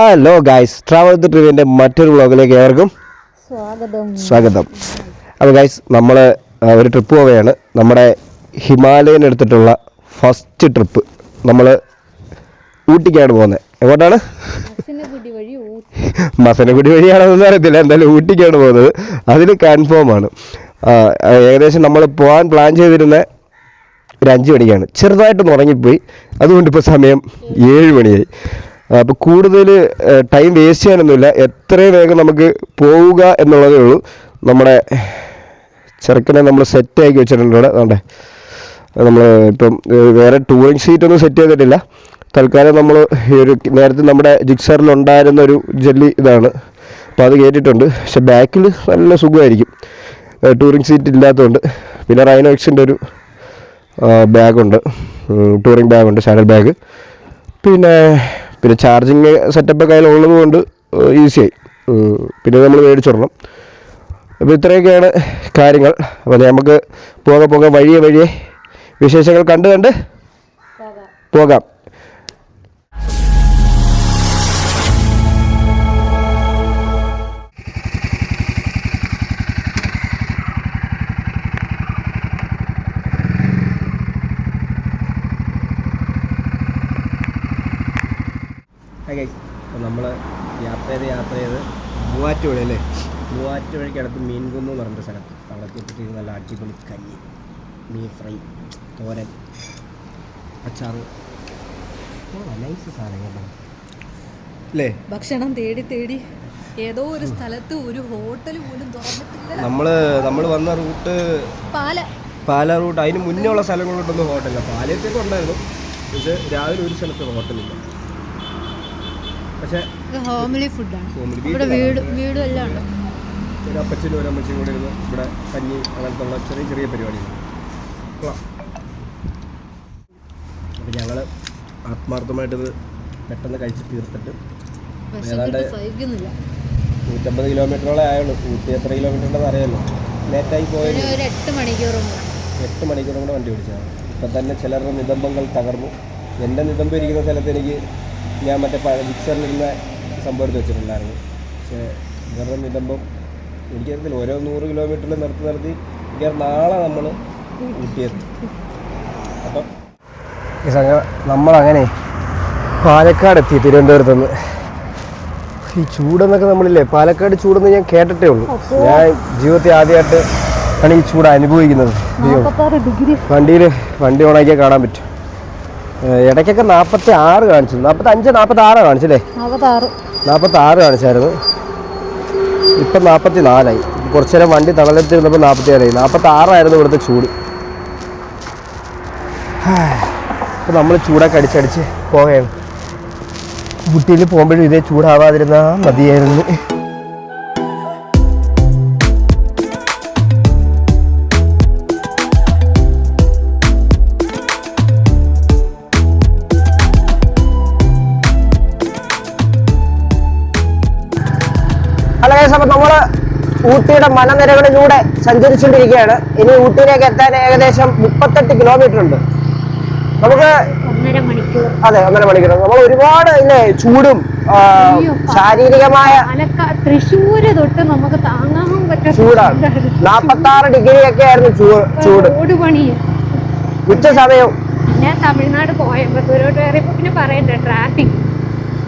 Hello guys, travel with ട്രിവിൻ്റെ മറ്റൊരു വ്ളോഗിലേക്ക് ഏവർക്കും സ്വാഗതം. അപ്പോൾ ഗൈസ്, നമ്മൾ ഒരു ട്രിപ്പ് പോവുകയാണ്. നമ്മുടെ ഹിമാലയൻ എടുത്തിട്ടുള്ള ഫസ്റ്റ് ട്രിപ്പ്. നമ്മൾ ഊട്ടിക്കാണ് പോകുന്നത്. എങ്ങോട്ടാണ്? മസനഗുഡി വഴിയാണെന്നൊന്നും അറിയത്തില്ല, എന്തായാലും ഊട്ടിക്കാണ് പോകുന്നത്. അതിന് കൺഫേം ആണ്. ഏകദേശം നമ്മൾ പോകാൻ പ്ലാൻ ചെയ്തിരുന്ന ഒരു 5 മണിക്കാണ്. ചെറുതായിട്ടൊന്ന് ഉറങ്ങിപ്പോയി, അതുകൊണ്ട് ഇപ്പോൾ സമയം 7 മണിയായി. അപ്പോൾ കൂടുതൽ ടൈം വേസ്റ്റ് ചെയ്യാനൊന്നുമില്ല. എത്രയും വേഗം നമുക്ക് പോവുക എന്നുള്ളതേ ഉള്ളൂ. നമ്മുടെ ചെറുക്കനെ നമ്മൾ സെറ്റാക്കി വെച്ചിട്ടുണ്ട് ഇവിടെ. അതുകൊണ്ടേ നമ്മൾ ഇപ്പം വേറെ ടൂറിങ് സീറ്റൊന്നും സെറ്റ് ചെയ്തിട്ടില്ല. തൽക്കാലം നമ്മൾ ഒരു നേരത്തെ നമ്മുടെ ജിക്സറിലുണ്ടായിരുന്ന ഒരു ജെല്ലി ഇതാണ്, അപ്പോൾ അത് കയറ്റിയിട്ടുണ്ട്. പക്ഷെ ബാക്കിൽ നല്ല സുഖമായിരിക്കും, ടൂറിങ് സീറ്റ് ഇല്ലാത്തതുകൊണ്ട്. പിന്നെ റൈനോക്സിൻ്റെ ഒരു ബാഗുണ്ട്, ടൂറിങ് ബാഗുണ്ട്, സാഡൽ ബാഗ്. പിന്നെ ചാർജിങ് സെറ്റപ്പ് കയ്യിലുള്ളത് കൊണ്ട് ഈസിയായി. പിന്നെ നമ്മൾ മേടിച്ചിടണം. അപ്പോൾ ഇത്രയൊക്കെയാണ് കാര്യങ്ങൾ. അപ്പോൾ നമുക്ക് പോകെ വഴിയെ വിശേഷങ്ങൾ കണ്ട് പോകാം. അപ്പോൾ നമ്മൾ യാത്ര ചെയ്ത് മൂവാറ്റുപുഴ അല്ലേ, മൂവാറ്റുപുഴയ്ക്കടുത്ത് മീൻകുന്ന് എന്ന് പറഞ്ഞ സ്ഥലത്ത് അവിടെ എത്തിയിട്ട് നല്ല അടിപൊളി കഞ്ഞി, മീൻ ഫ്രൈ, തോരൻ, അച്ചാറ്, നൈസ് സാധനങ്ങൾ അല്ലേ. ഭക്ഷണം തേടി ഏതോ ഒരു സ്ഥലത്ത് ഒരു ഹോട്ടൽ പോലും തുറന്നിട്ടില്ല. നമ്മൾ വന്ന റൂട്ട് പാല റൂട്ട്. അതിന് മുന്നേ ഉള്ള സ്ഥലങ്ങളിലോട്ടൊന്നും ഹോട്ടലില്ല. പാലയത്തേക്ക് ഉണ്ടായിരുന്നു, പക്ഷേ രാവിലെ ഒരു സ്ഥലത്ത് ഹോട്ടലില്ല. പക്ഷേ ഹോംലി ഫുഡാണ്. ഇവിടെ വീടും എല്ലാം ഉണ്ട്. ഒരു അപ്പച്ചനും ഒരു അമ്മച്ചിയും കൂടെ ഇരുന്ന് ഇവിടെ കഞ്ഞി അങ്ങനത്തെ ഉള്ള ചെറിയ പരിപാടികൾ. അപ്പം ഞങ്ങൾ ആത്മാർത്ഥമായിട്ടിത് പെട്ടെന്ന് കഴിച്ച് തീർത്തിട്ട് ഏതാണ്ട് 150 കിലോമീറ്ററോളം ആയുള്ളൂ. ഊട്ടി എത്ര കിലോമീറ്റർ ഉണ്ടെന്ന് അറിയാമല്ലോ. ലേറ്റായി പോയത് 8 മണിക്കൂറും കൂടെ വണ്ടി പിടിച്ചതാണ്. ഇപ്പം തന്നെ ചിലരുടെ നിതംബങ്ങൾ തകർന്നു. എൻ്റെ നിതംബം ഇരിക്കുന്ന സ്ഥലത്ത് ഞാൻ മറ്റേ മിക്സറിലിരുന്ന സംഭവം എടുത്ത് വെച്ചിട്ടുണ്ടായിരുന്നു. പക്ഷേ ഇവരുടെ നിതംബം എനിക്കറിയത്തില്ല. ഓരോ 100 കിലോമീറ്ററിൽ നിർത്തി നാളെ നമ്മൾ ഊട്ടിയെത്തി. അപ്പം നമ്മളങ്ങനെ പാലക്കാട് എത്തി, തിരുവനന്തപുരത്ത് നിന്ന്. ഈ ചൂടെന്നൊക്കെ നമ്മളില്ലേ, പാലക്കാട് ചൂടെന്ന് ഞാൻ കേട്ടിട്ടേ ഉള്ളൂ. ഞാൻ ജീവിതത്തിൽ ആദ്യമായിട്ട് ആണ് ഈ ചൂട് അനുഭവിക്കുന്നത്. വണ്ടി ഓണാക്കിയാൽ കാണാൻ പറ്റും. ഇടയ്ക്കൊക്കെ 46 കാണിച്ചു, 45, 46 കാണിച്ചല്ലേ, 46 കാണിച്ചായിരുന്നു. ഇപ്പം 44 കുറച്ചു നേരം വണ്ടി തണലത്തിരുന്നപ്പോൾ 47 46 ഇവിടുത്തെ ചൂട്. അപ്പം നമ്മൾ ചൂടൊക്കെ അടിച്ചടിച്ച് പോവുകയാണ്. ഊട്ടിയിൽ പോകുമ്പോഴും ഇതേ ചൂടാവാതിരുന്നാൽ മതിയായിരുന്നു. അപ്പോൾ നമ്മൾ ഊട്ടിയുടെ മലനിരകളിലൂടെ സഞ്ചരിച്ചുകൊണ്ടിരിക്കുകയാണ്. ഇനി ഊട്ടിയിലേക്ക് എത്താൻ ഏകദേശം 38 കിലോമീറ്റർ ഉണ്ട്. നമുക്ക് 1.5 മണിക്കൂർ. നമ്മൾ ഒരുപാട് ഇല്ലേ ചൂടും ശാരീരികമായ തൃശ്ശൂര് തൊട്ട് നമുക്ക് താങ്ങാൻ പറ്റുന്ന ചൂടാണ്. 46 ഡിഗ്രി ഒക്കെ ആയിരുന്നു ചൂട്. ഉച്ച സമയവും. പിന്നെ തമിഴ്നാട് കോയമ്പത്തൂരോട്ട് കയറിയപ്പോ പിന്നെ പറയണ്ട ട്രാഫിക്.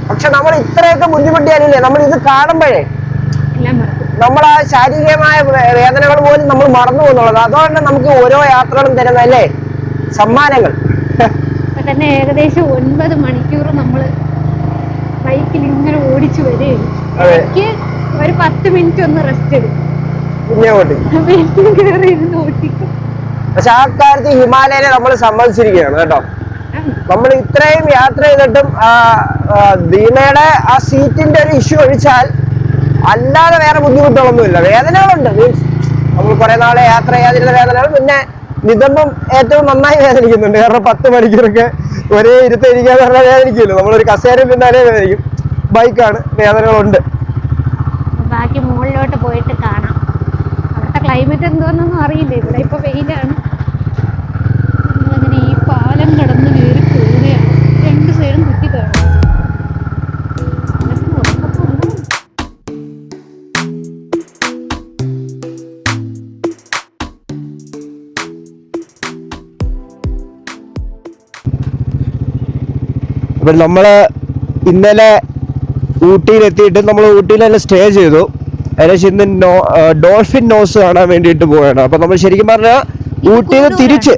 പക്ഷെ നമ്മൾ ഇത്രയൊക്കെ ബുദ്ധിമുട്ടിയാലില്ലേ, നമ്മൾ ഇത് കാണുമ്പോഴേ നമ്മൾ ആ ശാരീരികമായ വേദനകൾ പോലും നമ്മൾ മറന്നു പോകുന്നുള്ളത്. അതുകൊണ്ട് നമുക്ക് ഓരോ യാത്രകളും തരുന്ന അല്ലേ സമ്മാനങ്ങൾ. തന്നെ ഏകദേശം 9 മണിക്കൂർ നമ്മൾ ബൈക്കിൽ ഇങ്ങനെ ഓടിച്ചു വരികയും ഒരു 10 മിനിറ്റ് ഒന്ന് റെസ്റ്റ് എടുക്കും. പക്ഷെ ആ കാര്യത്തിൽ ഹിമാലയനെ നമ്മൾ സമ്മതിച്ചിരിക്കുകയാണ് കേട്ടോ. നമ്മൾ ഇത്രയും യാത്ര ചെയ്തിട്ടും ദീമയുടെ ആ സീറ്റിന്റെ ഒരു ഇഷ്യൂ ഒഴിച്ചാൽ അല്ലാതെ വേറെ ബുദ്ധിമുട്ടുകളൊന്നുമില്ല. വേദനകളുണ്ട്, മീൻസ് നമ്മൾ കുറെ നാളെ യാത്ര ചെയ്യാതിരുന്ന വേദനകൾ. പിന്നെ നിതംബം ഏറ്റവും നന്നായി വേദനിക്കുന്നുണ്ട്. കാരണം 10 മണിക്കൂറൊക്കെ ഒരേ ഇരുത്തിരിക്കാന്ന് പറഞ്ഞാൽ വേദനിക്കുമല്ലോ. നമ്മളൊരു കസേരയിൽ നിന്നാലേ വേദനിക്കും. ബൈക്കാണ്, വേദനകളുണ്ട്. ബാക്കി മുകളിലോട്ട് പോയിട്ട് കാണാം. അവിടുത്തെ ക്ലൈമറ്റ് എന്തോന്നൊന്നും അറിയില്ല. ഇവിടെ ഇപ്പൊ വെയിലാണ്. അങ്ങനെ ഈ പാലം കടന്ന് കയറി പോവുകയാണ്. 2 സൈഡും കുത്തി കാണും. അപ്പോൾ നമ്മൾ ഇന്നലെ ഊട്ടിയിലെത്തിയിട്ട് നമ്മൾ ഊട്ടിയിൽ തന്നെ സ്റ്റേ ചെയ്തു. ഏകദേശം ഇന്ന് ഡോൾഫിൻ നോസ് കാണാൻ വേണ്ടിയിട്ട് പോവുകയാണ്. അപ്പോൾ നമ്മൾ ശരിക്കും പറഞ്ഞാൽ ഊട്ടിയിൽ നിന്ന് തിരിച്ച്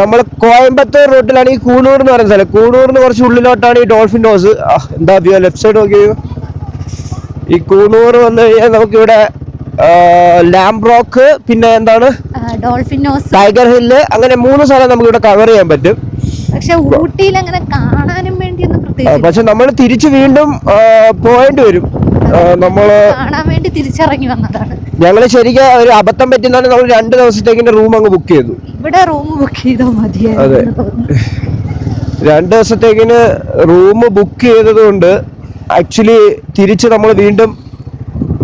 നമ്മൾ കോയമ്പത്തൂർ റൂട്ടിലാണ് ഈ കൂണൂർ എന്ന് പറയുന്ന സ്ഥലം. കൂണൂറിന് കുറച്ച് ഉള്ളിലോട്ടാണ് ഈ ഡോൾഫിൻ നോസ്. എന്താ ലെഫ്റ്റ് സൈഡ് നോക്കി, ഈ കൂണൂർ വന്നു കഴിഞ്ഞാൽ നമുക്കിവിടെ ലാംബ്രോക്ക്, പിന്നെ എന്താണ് ഡോൾഫിൻ നോസ്, ടൈഗർ ഹില്ല്, അങ്ങനെ 3 സ്ഥലം നമുക്ക് ഇവിടെ കവർ ചെയ്യാൻ പറ്റും. പക്ഷെ ഊട്ടിയിൽ അങ്ങനെ കാണാനും വേണ്ടി പക്ഷെ നമ്മൾ തിരിച്ച് വീണ്ടും പോയിന്റ് വരും. നമ്മള് കാണാൻ വേണ്ടി തിരിച്ചിറങ്ങി വന്നതാണ്. ഞങ്ങള് ശരിക്കും ഒരു അബദ്ധം പറ്റുന്നതാണ്, നമ്മൾ 2 ദിവസത്തേക്കിന്റെ റൂം അങ്ങ് ബുക്ക് ചെയ്തു. ഇവിടെ റൂം ബുക്ക് ചെയ്താൽ മതിയായിരുന്നു. 2 ദിവസത്തേക്കിന് റൂം ബുക്ക് ചെയ്തത് കൊണ്ട് ആക്ച്വലി തിരിച്ച് നമ്മൾ വീണ്ടും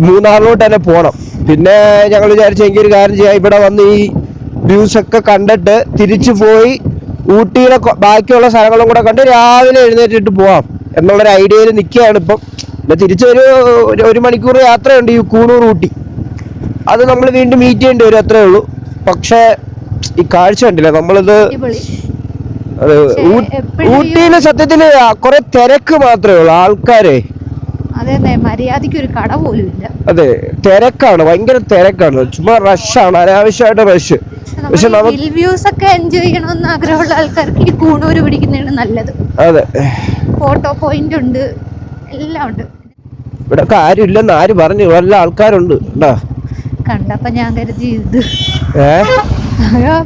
മൂന്നാറിലോട്ട് തന്നെ പോകണം. പിന്നെ ഞങ്ങൾ വിചാരിച്ചെങ്കിൽ ഒരു കാര്യം ചെയ്യാം, ഇവിടെ വന്ന് ഈ വ്യൂസ് ഒക്കെ കണ്ടിട്ട് തിരിച്ചു പോയി ഊട്ടിയിലെ ബാക്കിയുള്ള സ്ഥലങ്ങളും കൂടെ കണ്ട് രാവിലെ എഴുന്നേറ്റിട്ട് പോവാം എന്നുള്ളൊരു ഐഡിയയിൽ നിൽക്കുകയാണ് ഇപ്പം. പിന്നെ തിരിച്ചൊരു 1 മണിക്കൂർ യാത്രയുണ്ട് ഈ കൂണൂർ ഊട്ടി. അത് നമ്മൾ വീണ്ടും മീറ്റ് ചെയ്യേണ്ടി വരും, അത്രേ ഉള്ളൂ. പക്ഷേ ഈ കാഴ്ച കണ്ടില്ല നമ്മളിത്. ഊട്ടിയിലെ സത്യത്തില് കുറെ തിരക്ക് മാത്രമേ ഉള്ളൂ, ആൾക്കാരെ. അതെ, മര്യാദയ്ക്ക് ഒരു കട പോലും ഇല്ല. അതെ, തിരക്കാണ്, ഭയങ്കര തിരക്കാണ്, ചുമ്മാ റഷാണ്, അനാവശ്യമായിട്ട് റഷ്. പക്ഷെ വ്യൂസ് ഒക്കെ എൻജോയ് ചെയ്യണമെന്ന് ആഗ്രഹമുള്ള ആൾക്കാർക്ക് ഈ കൂണൂര് പിടിക്കുന്നതാണ് നല്ലത്. അതെ, ഫോട്ടോ പോയിന്റ് ഉണ്ട്, എല്ലാം ഉണ്ട്. ഇവിടെ ആരും ഇല്ലെന്ന് ആര് പറഞ്ഞു? നല്ല ആൾക്കാരുണ്ട്. കണ്ടപ്പോ ഞാൻ കരുതി ഇത്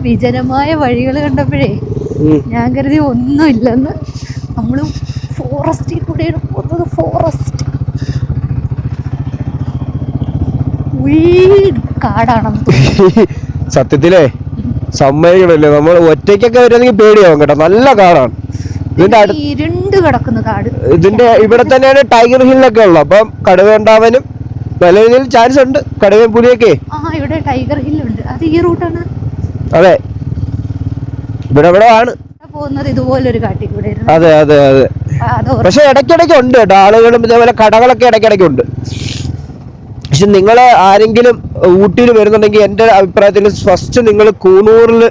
വിജനമായ വഴികൾ കണ്ടപ്പോഴേ ഞാൻ കരുതി ഒന്നും ഇല്ലെന്ന്. നമ്മള് ഫോറസ്റ്റിൽ കൂടെയാണ് പോകുന്നത്. ഫോറസ്റ്റ് കാടാണെന്ന് സത്യത്തിലേ സമ്മതിക്കണല്ലേ, നമ്മൾ ഒറ്റയ്ക്കൊക്കെ വരുന്നെങ്കിൽ പേടിയാവും കേട്ടോ. നല്ല കാടാണ്, ഇരുണ്ട് കിടക്കുന്ന കാട്. ഇതിന്റെ ഇവിടെ തന്നെയാണ് ടൈഗർ ഹില്ലൊക്കെ ഉള്ളത്. അപ്പം കടുവ ഉണ്ടാവാനും നല്ല രീതിയിൽ ചാൻസ് ഉണ്ട്. കടുവയും പുലിയൊക്കെ ഇവിടെ ടൈഗർ ഹില്ലുണ്ട്. അത് ഈ റൂട്ടാണ്. അതെ, ഇവിടെ ആണ് പോകുന്നത് ഇതുപോലൊരു കാട്ടിൽ കൂടെ. അതെ അതെ അതെ. പക്ഷെ ഇടയ്ക്കിടയ്ക്ക് ഉണ്ട് കേട്ടോ ആളുകളും, ഇതേപോലെ കടകളൊക്കെ ഇടയ്ക്കിടയ്ക്ക് ഉണ്ട്. പക്ഷെ നിങ്ങൾ ആരെങ്കിലും ഊട്ടിയിൽ വരുന്നുണ്ടെങ്കിൽ എൻ്റെ അഭിപ്രായത്തിൽ ഫസ്റ്റ് നിങ്ങൾ കൂണൂറിൽ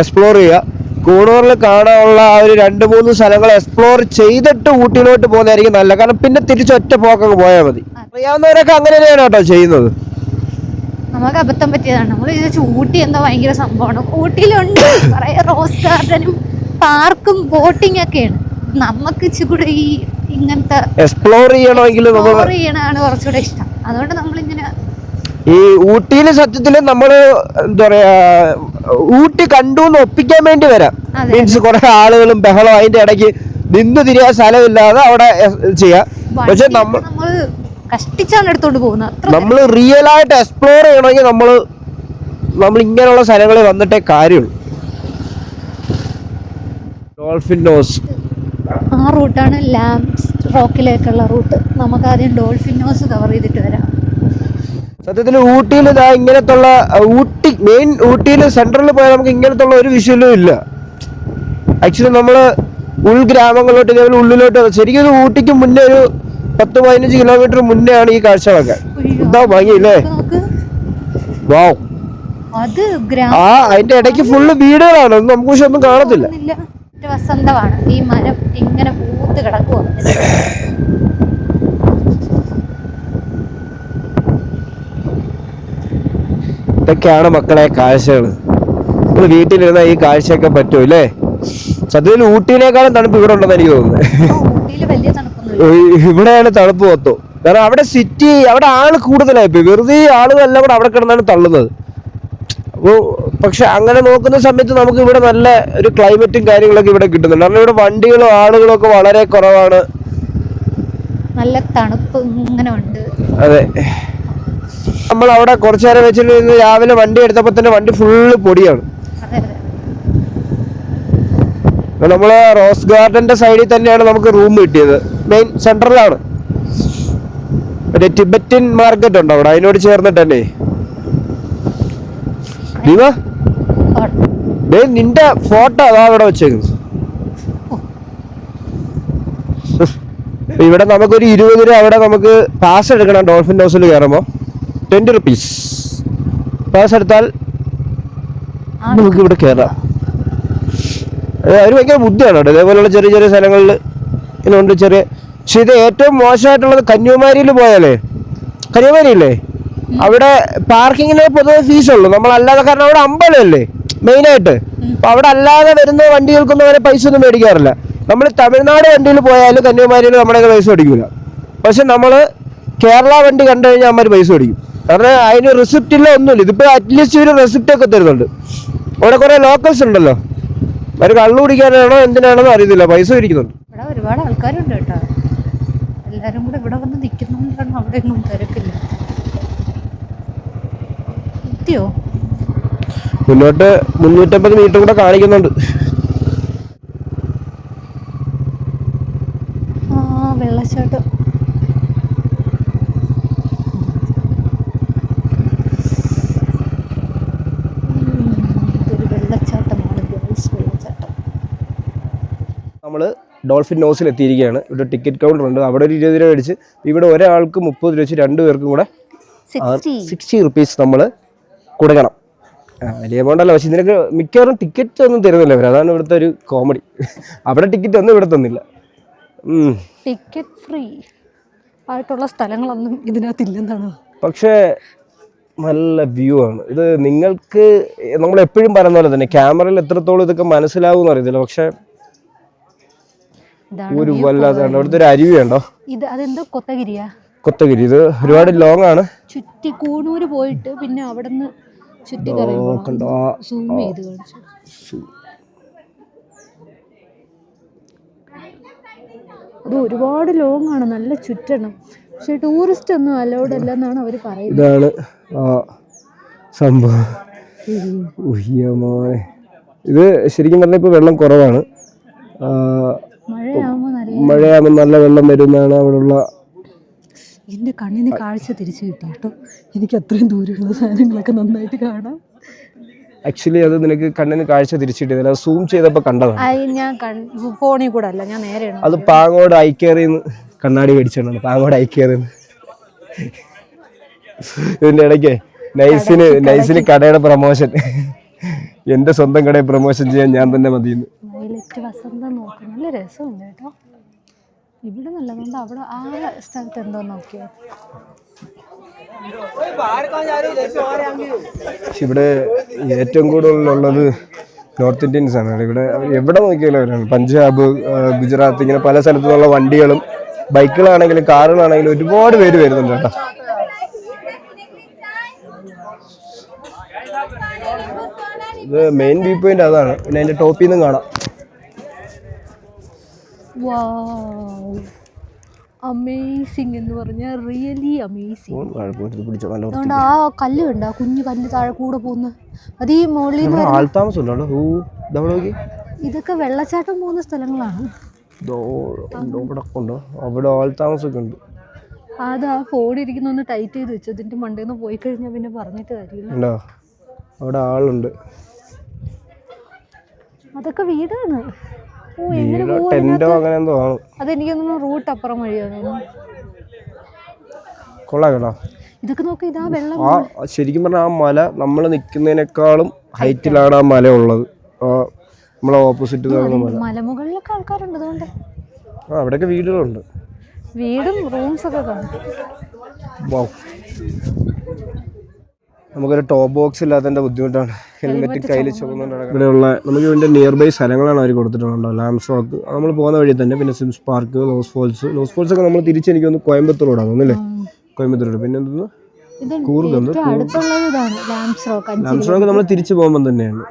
എക്സ്പ്ലോർ ചെയ്യുക. കൂണൂറിൽ കാണാനുള്ള ആ ഒരു 2-3 സ്ഥലങ്ങൾ എക്സ്പ്ലോർ ചെയ്തിട്ട് ഊട്ടിയിലോട്ട് പോകുന്നതായിരിക്കും നല്ല. കാരണം പിന്നെ തിരിച്ചൊറ്റ പോക്കങ്ങ് പോയാൽ മതി. അറിയാവുന്നവരൊക്കെ അങ്ങനെ തന്നെയാണ് കേട്ടോ ചെയ്യുന്നത്. നമുക്ക് അബദ്ധം പറ്റിയതാണ്. നമ്മൾ വിചാരിച്ചു ഊട്ടി എന്താ ഭയങ്കര സംഭവമാണ്. ഊട്ടിയിലുണ്ട് കുറേ റോസ് ഗാർഡനും പാർക്കും ബോട്ടിംഗ് ഒക്കെയാണ്. നമുക്ക് ഇച്ചിരി ഈ ഇങ്ങനത്തെ എക്സ്പ്ലോർ ചെയ്യണമാണ് കുറച്ചുകൂടെ ഇഷ്ടം. അതുകൊണ്ട് നമ്മളിങ്ങനെ ഈ ഊട്ടിയില് സത്യത്തില് നമ്മള് എന്താ പറയാ, ഊട്ടി കണ്ടു എന്ന് ഒപ്പിക്കാൻ വേണ്ടി വരാം. മീൻസ് കുറെ ആളുകളും ബഹളം, അതിന്റെ ഇടയ്ക്ക് നിന്ന് തിരിയാൻ സ്ഥലമില്ലാതെ അവിടെ ചെയ്യാം. പക്ഷെ നമ്മള് കഷ്ടിച്ചാണ് എടുത്തോണ്ട് പോകുന്നത്. നമ്മൾ റിയൽ ആയിട്ട് എക്സ്പ്ലോർ ചെയ്യണമെങ്കിൽ നമ്മൾ ഇങ്ങനെയുള്ള സ്ഥലങ്ങളിൽ വന്നിട്ടേ കാര്യമുള്ളൂ. ഡോൾഫിൻ നോസ് ആ റൂട്ടാണ് ലാംസ് റോക്കിലേക്കുള്ള റൂട്ട്. നമുക്ക് ആദ്യം ഡോൾഫിൻ നോസ് കവർ ചെയ്തിട്ട് വരാം. സത്യത്തിൽ ഊട്ടിയിൽ ഇങ്ങനത്തുള്ള ഊട്ടിയിൽ സെൻട്രലിൽ പോയാൽ നമുക്ക് ഇങ്ങനത്തുള്ള ഒരു വിഷ്വലും ഇല്ല. ആക്ച്വലി നമ്മൾ ഉൾഗ്രാമങ്ങളിലോട്ട് ഇതേപോലെ ഉള്ളിലോട്ട് ശരിക്കും ഊട്ടിക്ക് മുന്നേ ഒരു 10-15 കിലോമീറ്റർ മുന്നേ ആണ് ഈ കാഴ്ചകളൊക്കെ. എന്താ ഭംഗിയില്ലേ? വാവ്. അതിന്റെ ഇടയ്ക്ക് ഫുള്ള് വീടുകളാണ്, നമുക്ക് പക്ഷെ ഒന്നും കാണത്തില്ല. വസന്തമാണ്. ഈ മരം ഇങ്ങനെ പൂത്ത് കിടക്കുക. ഇതൊക്കെയാണ് മക്കളെ കാഴ്ചകൾ. നമ്മൾ വീട്ടിലിരുന്ന ഈ കാഴ്ചയൊക്കെ പറ്റൂല്ലേ? സത്യത്തിൽ ഊട്ടിയിലേക്കാളും തണുപ്പ് ഇവിടെ ഉണ്ടെന്ന് എനിക്ക് തോന്നുന്നത്. ഇവിടെയാണ് തണുപ്പ് മൊത്തം. കാരണം അവിടെ സിറ്റി, അവിടെ ആള് കൂടുതലായിപ്പോയി. വെറുതെ ആളുകളെല്ലാം കൂടെ അവിടെ കിടന്നാണ് തള്ളുന്നത്. അപ്പോൾ പക്ഷെ അങ്ങനെ നോക്കുന്ന സമയത്ത് നമുക്ക് ഇവിടെ നല്ല ഒരു ക്ലൈമറ്റും കാര്യങ്ങളൊക്കെ ഇവിടെ കിട്ടുന്നുണ്ട്. കാരണം ഇവിടെ വണ്ടികളും ആളുകളും ഒക്കെ വളരെ കുറവാണ്. നല്ല തണുപ്പ് ഇങ്ങനെ ഉണ്ട്. അതെ, നമ്മൾ അവിടെ കുറച്ചു നേരം വെച്ചിട്ട് രാവിലെ വണ്ടി എടുത്തപ്പോൾ തന്നെ വണ്ടി ഫുള്ള് പൊടിയാണ്. നമ്മള് റോസ് ഗാർഡന്റെ സൈഡിൽ തന്നെയാണ് നമുക്ക് റൂം കിട്ടിയത്. മെയിൻ സെന്ററിലാണ്. ഒരു ടിബറ്റൻ മാർക്കറ്റ് ഉണ്ട് അവിടെ, അതിനോട് ചേർന്നിട്ട് തന്നെ. നിന്റെ ഫോട്ടോ അതാ അവിടെ വെച്ചേക്കുന്നത്. ഇവിടെ നമുക്കൊരു 20 രൂപ അവിടെ നമുക്ക് പാസ് എടുക്കണം. ഡോൾഫിൻ ഹൗസിൽ കയറുമ്പോൾ 20 rupees പാസ് എടുത്താൽ നമുക്ക് ഇവിടെ കയറാം. അവർ ഭയങ്കര ബുദ്ധിയാണ് കേട്ടോ. ഇതേപോലെയുള്ള ചെറിയ ചെറിയ സ്ഥലങ്ങളിൽ ഇതിനുണ്ട് ചെറിയ. പക്ഷെ ഇത് ഏറ്റവും മോശമായിട്ടുള്ളത് കന്യാകുമാരിയിൽ പോയാലേ, കന്യാകുമാരിയില്ലേ അവിടെ പാർക്കിങ്ങിന് പൊതുവെ ഫീസുള്ളൂ. നമ്മളല്ലാതെ, കാരണം അവിടെ അമ്പലമല്ലേ മെയിനായിട്ട്. അപ്പോൾ അവിടെ അല്ലാതെ വരുന്ന വണ്ടികൾക്കൊന്നും അവരെ പൈസ ഒന്നും മേടിക്കാറില്ല. നമ്മൾ തമിഴ്നാട് വണ്ടിയിൽ പോയാലും കന്യാകുമാരിയിൽ നമ്മുടെ പൈസ മേടിക്കില്ല. പക്ഷെ നമ്മൾ കേരള വണ്ടി കണ്ടു കഴിഞ്ഞാൽ അമ്മ പൈസ മേടിക്കും. കാരണം അതിന് റിസിപ്റ്റ് ഇല്ല, ഒന്നുമില്ല. ഇതിപ്പോൾ അറ്റ്ലീസ്റ്റ് ഒരു റെസിപ്റ്റ് ഒക്കെ തരുന്നുണ്ട്. അവിടെ കുറേ ലോക്കൽസ് ഉണ്ടല്ലോ, അവർ കള്ളു കുടിക്കാനാണോ എന്തിനാണെന്നോ അറിയത്തില്ല, പൈസ മേടിക്കുന്നുണ്ട്. ഇവിടെ ഒരുപാട് ആൾക്കാരുണ്ട് കേട്ടോ. എല്ലാവരും കൂടെ ഇവിടെ വന്ന് നിൽക്കുന്നതുകൊണ്ടാണ് അവിടെ ഒന്നും തിരക്കില്ല. എത്തിയോ? മുന്നോട്ട് 350 മീറ്റർ കൂടെ കാണിക്കുന്നുണ്ട്. വെള്ളച്ചാട്ടം. ഇതൊരു വെള്ളച്ചാട്ടമാണ്, വെള്ളച്ചാട്ടം. നമ്മൾ ഡോൾഫിൻ നോസിൽ എത്തിയിരിക്കുകയാണ്. ഇവിടെ ടിക്കറ്റ് കൗണ്ടർ ഉണ്ട്. അവിടെ ഒരു 20 രൂപ മേടിച്ച് ഇവിടെ ഒരാൾക്ക് 30 രൂപ വെച്ച് 2 പേർക്കും കൂടെ 60 റുപ്പീസ് നമ്മൾ കൊടുക്കണം. വലിയ എമൗണ്ട് അല്ല, പക്ഷെ ഇതിനൊക്കെ മിക്കവാറും ടിക്കറ്റ് ഒന്നും തരുന്നില്ല അവർ. അതാണ് ഇവിടുത്തെ ഒരു കോമഡി. അവിടെ ടിക്കറ്റ് ഒന്നും ഇവിടെ തന്നില്ല. ടിക്കറ്റ് ഫ്രീ ആയിട്ടുള്ള സ്ഥലങ്ങളൊന്നും ഇതിനകത്തില്ലെന്നാണ്. പക്ഷേ നല്ല വ്യൂ ആണ് ഇത്. നിങ്ങൾക്ക് നമ്മൾ എപ്പോഴും പറയുന്ന പോലെ തന്നെ ക്യാമറയിൽ എത്രത്തോളം ഇതൊക്കെ മനസ്സിലാവും അറിയത്തില്ല. പക്ഷെ ഒരു വല്ലാതാണ്. അവിടുത്തെ ഒരു അരുവി ഉണ്ടോ, ഇത് അതെന്തോ കൊത്തഗിരിയാ? കൊത്തഗിരി. ഇത് ഒരുപാട് ലോങ് ആണ്. ചുറ്റി കൂണൂര് പോയിട്ട് പിന്നെ അവിടെ നിന്ന് ചുറ്റി സൂം ചെയ്ത് കാണിച്ചു. അത് ഒരുപാട് ലോങ് ആണ്, നല്ല ചുറ്റണം. പക്ഷെ ടൂറിസ്റ്റ് ഒന്നും അലൗഡ് അല്ല എന്നാണ് അവർ പറയുന്നത്. ഇതാണ് സംഭവം. ഇത് ശരിക്കും പറഞ്ഞാൽ ഇപ്പോൾ വെള്ളം കുറവാണ്. മഴയാകുമ്പോൾ നല്ല വെള്ളം വരുന്നതാണ് അവിടെയുള്ള. എൻ്റെ കണ്ണിന് കാഴ്ച തിരിച്ചു കിട്ടി കേട്ടോ. എനിക്ക് അത്രയും ദൂരമുള്ള സാധനങ്ങളൊക്കെ നന്നായിട്ട് കാണാം. ആക്ച്വലി അത് നിനക്ക് കണ്ണിന് കാഴ്ച തിരിച്ചിട്ടില്ല, സൂം ചെയ്തപ്പോൾ കണ്ടതാണ്. ഞാൻ ഫോണിൽ കൂടെ അല്ല, ഞാൻ നേരെയാണ്. അത് പാങ്ങോട് ഐക്കേറിന്ന് കണ്ണാടി മേടിച്ചാണ്. പാങ്ങോട് ഐക്കേറിന്ന് ഇതിൻ്റെ ഇടയ്ക്ക് നൈസിന് കടയുടെ പ്രൊമോഷൻ. എൻ്റെ സ്വന്തം കടയെ പ്രൊമോഷൻ ചെയ്യാൻ ഞാൻ തന്നെ മതിയെന്ന്. വസന്തം നോക്കും, നല്ല രസമുണ്ട് കേട്ടോ. ഇവിടെ നല്ലതുകൊണ്ട് അവിടെ ആ സ്ഥലത്ത് എന്തോ നോക്കിയോ. ഇവിടെ ഏറ്റവും കൂടുതലുള്ളത് നോർത്ത് ഇന്ത്യൻസ് ആണ്. ഇവിടെ എവിടെ നോക്കിയാലും അവരാണ്. പഞ്ചാബ്, ഗുജറാത്ത്, ഇങ്ങനെ പല സ്ഥലത്തു നിന്നുള്ള വണ്ടികളും ബൈക്കുകളാണെങ്കിലും കാറുകളാണെങ്കിലും ഒരുപാട് പേര് വരുന്നുണ്ട് കേട്ടോ. ഇത് മെയിൻ വ്യൂ പോയിന്റ് അതാണ്. പിന്നെ അതിന്റെ ടോപ്പിൽ നിന്നും കാണാം. അമേസിങ് എന്ന് പറഞ്ഞാൽ റിയലി അമേസിങ്. അതുകൊണ്ട് ആ കല്ല് കണ്ട, കുഞ്ഞു കല്ല് താഴെ കൂടെ പോകുന്നു. അത് ഈ മുകളിൽ ഇതൊക്കെ വെള്ളച്ചാട്ടം പോകുന്ന സ്ഥലങ്ങളാണ്. അവിടെ ആൾ താമസമൊക്കെ ഉണ്ട്. അത് ആ ഫോൺ ഇരിക്കുന്ന ഒന്ന് ടൈറ്റ് ചെയ്ത് വെച്ചു. ഇതിന്റെ മണ്ടേന്ന് പോയി കഴിഞ്ഞാൽ പിന്നെ പറഞ്ഞിട്ട് കാര്യമില്ല. അവിടെ ആളുണ്ട്. അതൊക്കെ വീടാണ്. അതെനിക്കൊന്നും റൂട്ട് അപ്പുറം വഴിയാണ്. കൊള്ളാം കേട്ടോ. ഇതൊക്കെ നോക്കി, ഇതാ വെള്ളം. ശരിക്കും പറഞ്ഞാൽ ആ മല നമ്മൾ നിൽക്കുന്നതിനേക്കാളും ഹൈറ്റിലാണ് ആ മല ഉള്ളത്. നമ്മളെ ഓപ്പോസിറ്റ് മലമുകളിലൊക്കെ ആൾക്കാരുണ്ട്. അതുകൊണ്ട് അവിടെയൊക്കെ വീടുകളുണ്ട്, വീടും റൂംസ് ഒക്കെ കാണും. നമുക്കൊരു ടോപ്പ് ബോക്സ് ഇല്ലാത്തതിൻ്റെ ബുദ്ധിമുട്ടാണ്. ഹെൽമെറ്റ് കയ്യിൽ ചുമന്നുകൊണ്ട് ഇവിടെയുള്ള നമുക്ക് ഇതിൻ്റെ നിയർ ബൈ സ്ഥലങ്ങളാണ് അവർ കൊടുത്തിട്ടുണ്ടോ. ലാംസ് റോക്ക് നമ്മൾ പോകുന്ന വഴി തന്നെ. പിന്നെ സിംസ് പാർക്ക്, ലോസ് ഫോൾസ് ഒക്കെ നമ്മൾ തിരിച്ചെനിക്കൊന്ന് കോയമ്പത്തൂർ റോഡാണ് തോന്നുന്നില്ലേ? കോയമ്പത്തൂർ റോഡ്. പിന്നെ എന്തെന്ന് കൂർഗ്. ലാംസ് റോക്ക് നമ്മൾ തിരിച്ചു പോകുമ്പോൾ തന്നെയാണ്.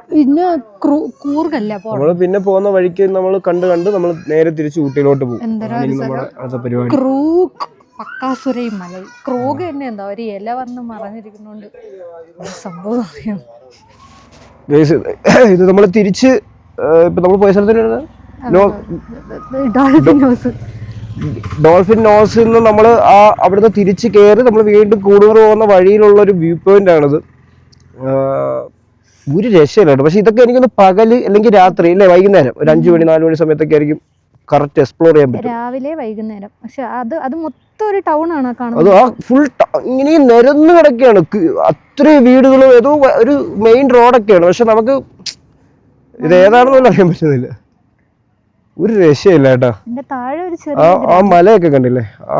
നമ്മൾ പിന്നെ പോകുന്ന വഴിക്ക് നമ്മൾ കണ്ട് നമ്മൾ നേരെ തിരിച്ച് ഊട്ടിയിലോട്ട് പോകും. നമ്മുടെ അടുത്ത പരിപാടി പക്കാസുരയും മല. ക്രോഗ് തന്നെ എന്താ ഒരു ഇല വന്ന് മറഞ്ഞിരിക്കുന്നോണ്ട് സംഭവം അറിയാം. ഇത് നമ്മൾ തിരിച്ച് ഇപ്പൊ നമ്മൾ പോയ സ്ഥലത്തിന് ഡോൾഫിൻ നോസിൽ നിന്ന് നമ്മൾ അവിടുന്ന് തിരിച്ച് കയറി നമ്മൾ വീണ്ടും കൂടുതൽ പോകുന്ന വഴിയിലുള്ള ഒരു വ്യൂ പോയിന്റ് ആണിത്. ഒരു രക്ഷയില്ല. പക്ഷെ ഇതൊക്കെ എനിക്കൊന്ന് പകല് അല്ലെങ്കിൽ രാത്രി അല്ലെ വൈകുന്നേരം ഒരു 5 മണി 4 മണി സമയത്തൊക്കെ ആയിരിക്കും കറക്റ്റ് എക്സ്പ്ലോർ ചെയ്യാൻ പറ്റും. രാവിലെ വൈകുന്നേരം. പക്ഷെ അത് മൊത്തം ഒരു ടൗൺ ആണ് കാണുന്നത്. അത് ആ ഫുൾ ഇങ്ങനെ നിരന്ന് കിടക്കുകയാണ്. അത്രയും വീടുകളും ഏതോ ഒരു മെയിൻ റോഡൊക്കെയാണ്. പക്ഷെ നമുക്ക് ഇത് ഏതാണെന്ന് അറിയാൻ പറ്റുന്നില്ല. ഒരു രക്ഷയില്ല കേട്ടോ. എന്റെ താഴെ ഒരു ചെറിയ ആ മലയൊക്കെ കണ്ടില്ലേ? ആ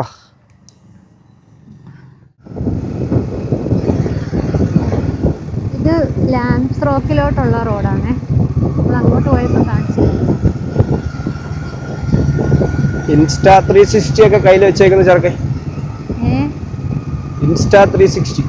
ഇത് ലാംസ് റോക്കിലോട്ടുള്ള റോഡാണേ. നമ്മൾ അങ്ങോട്ട് പോയപ്പോൾ കാണിച്ചു. ഇൻസ്റ്റാ 360 ഒക്കെ കയ്യിൽ വെച്ചേക്കുന്ന ചെറുക്കെ. ഇൻസ്റ്റാ 360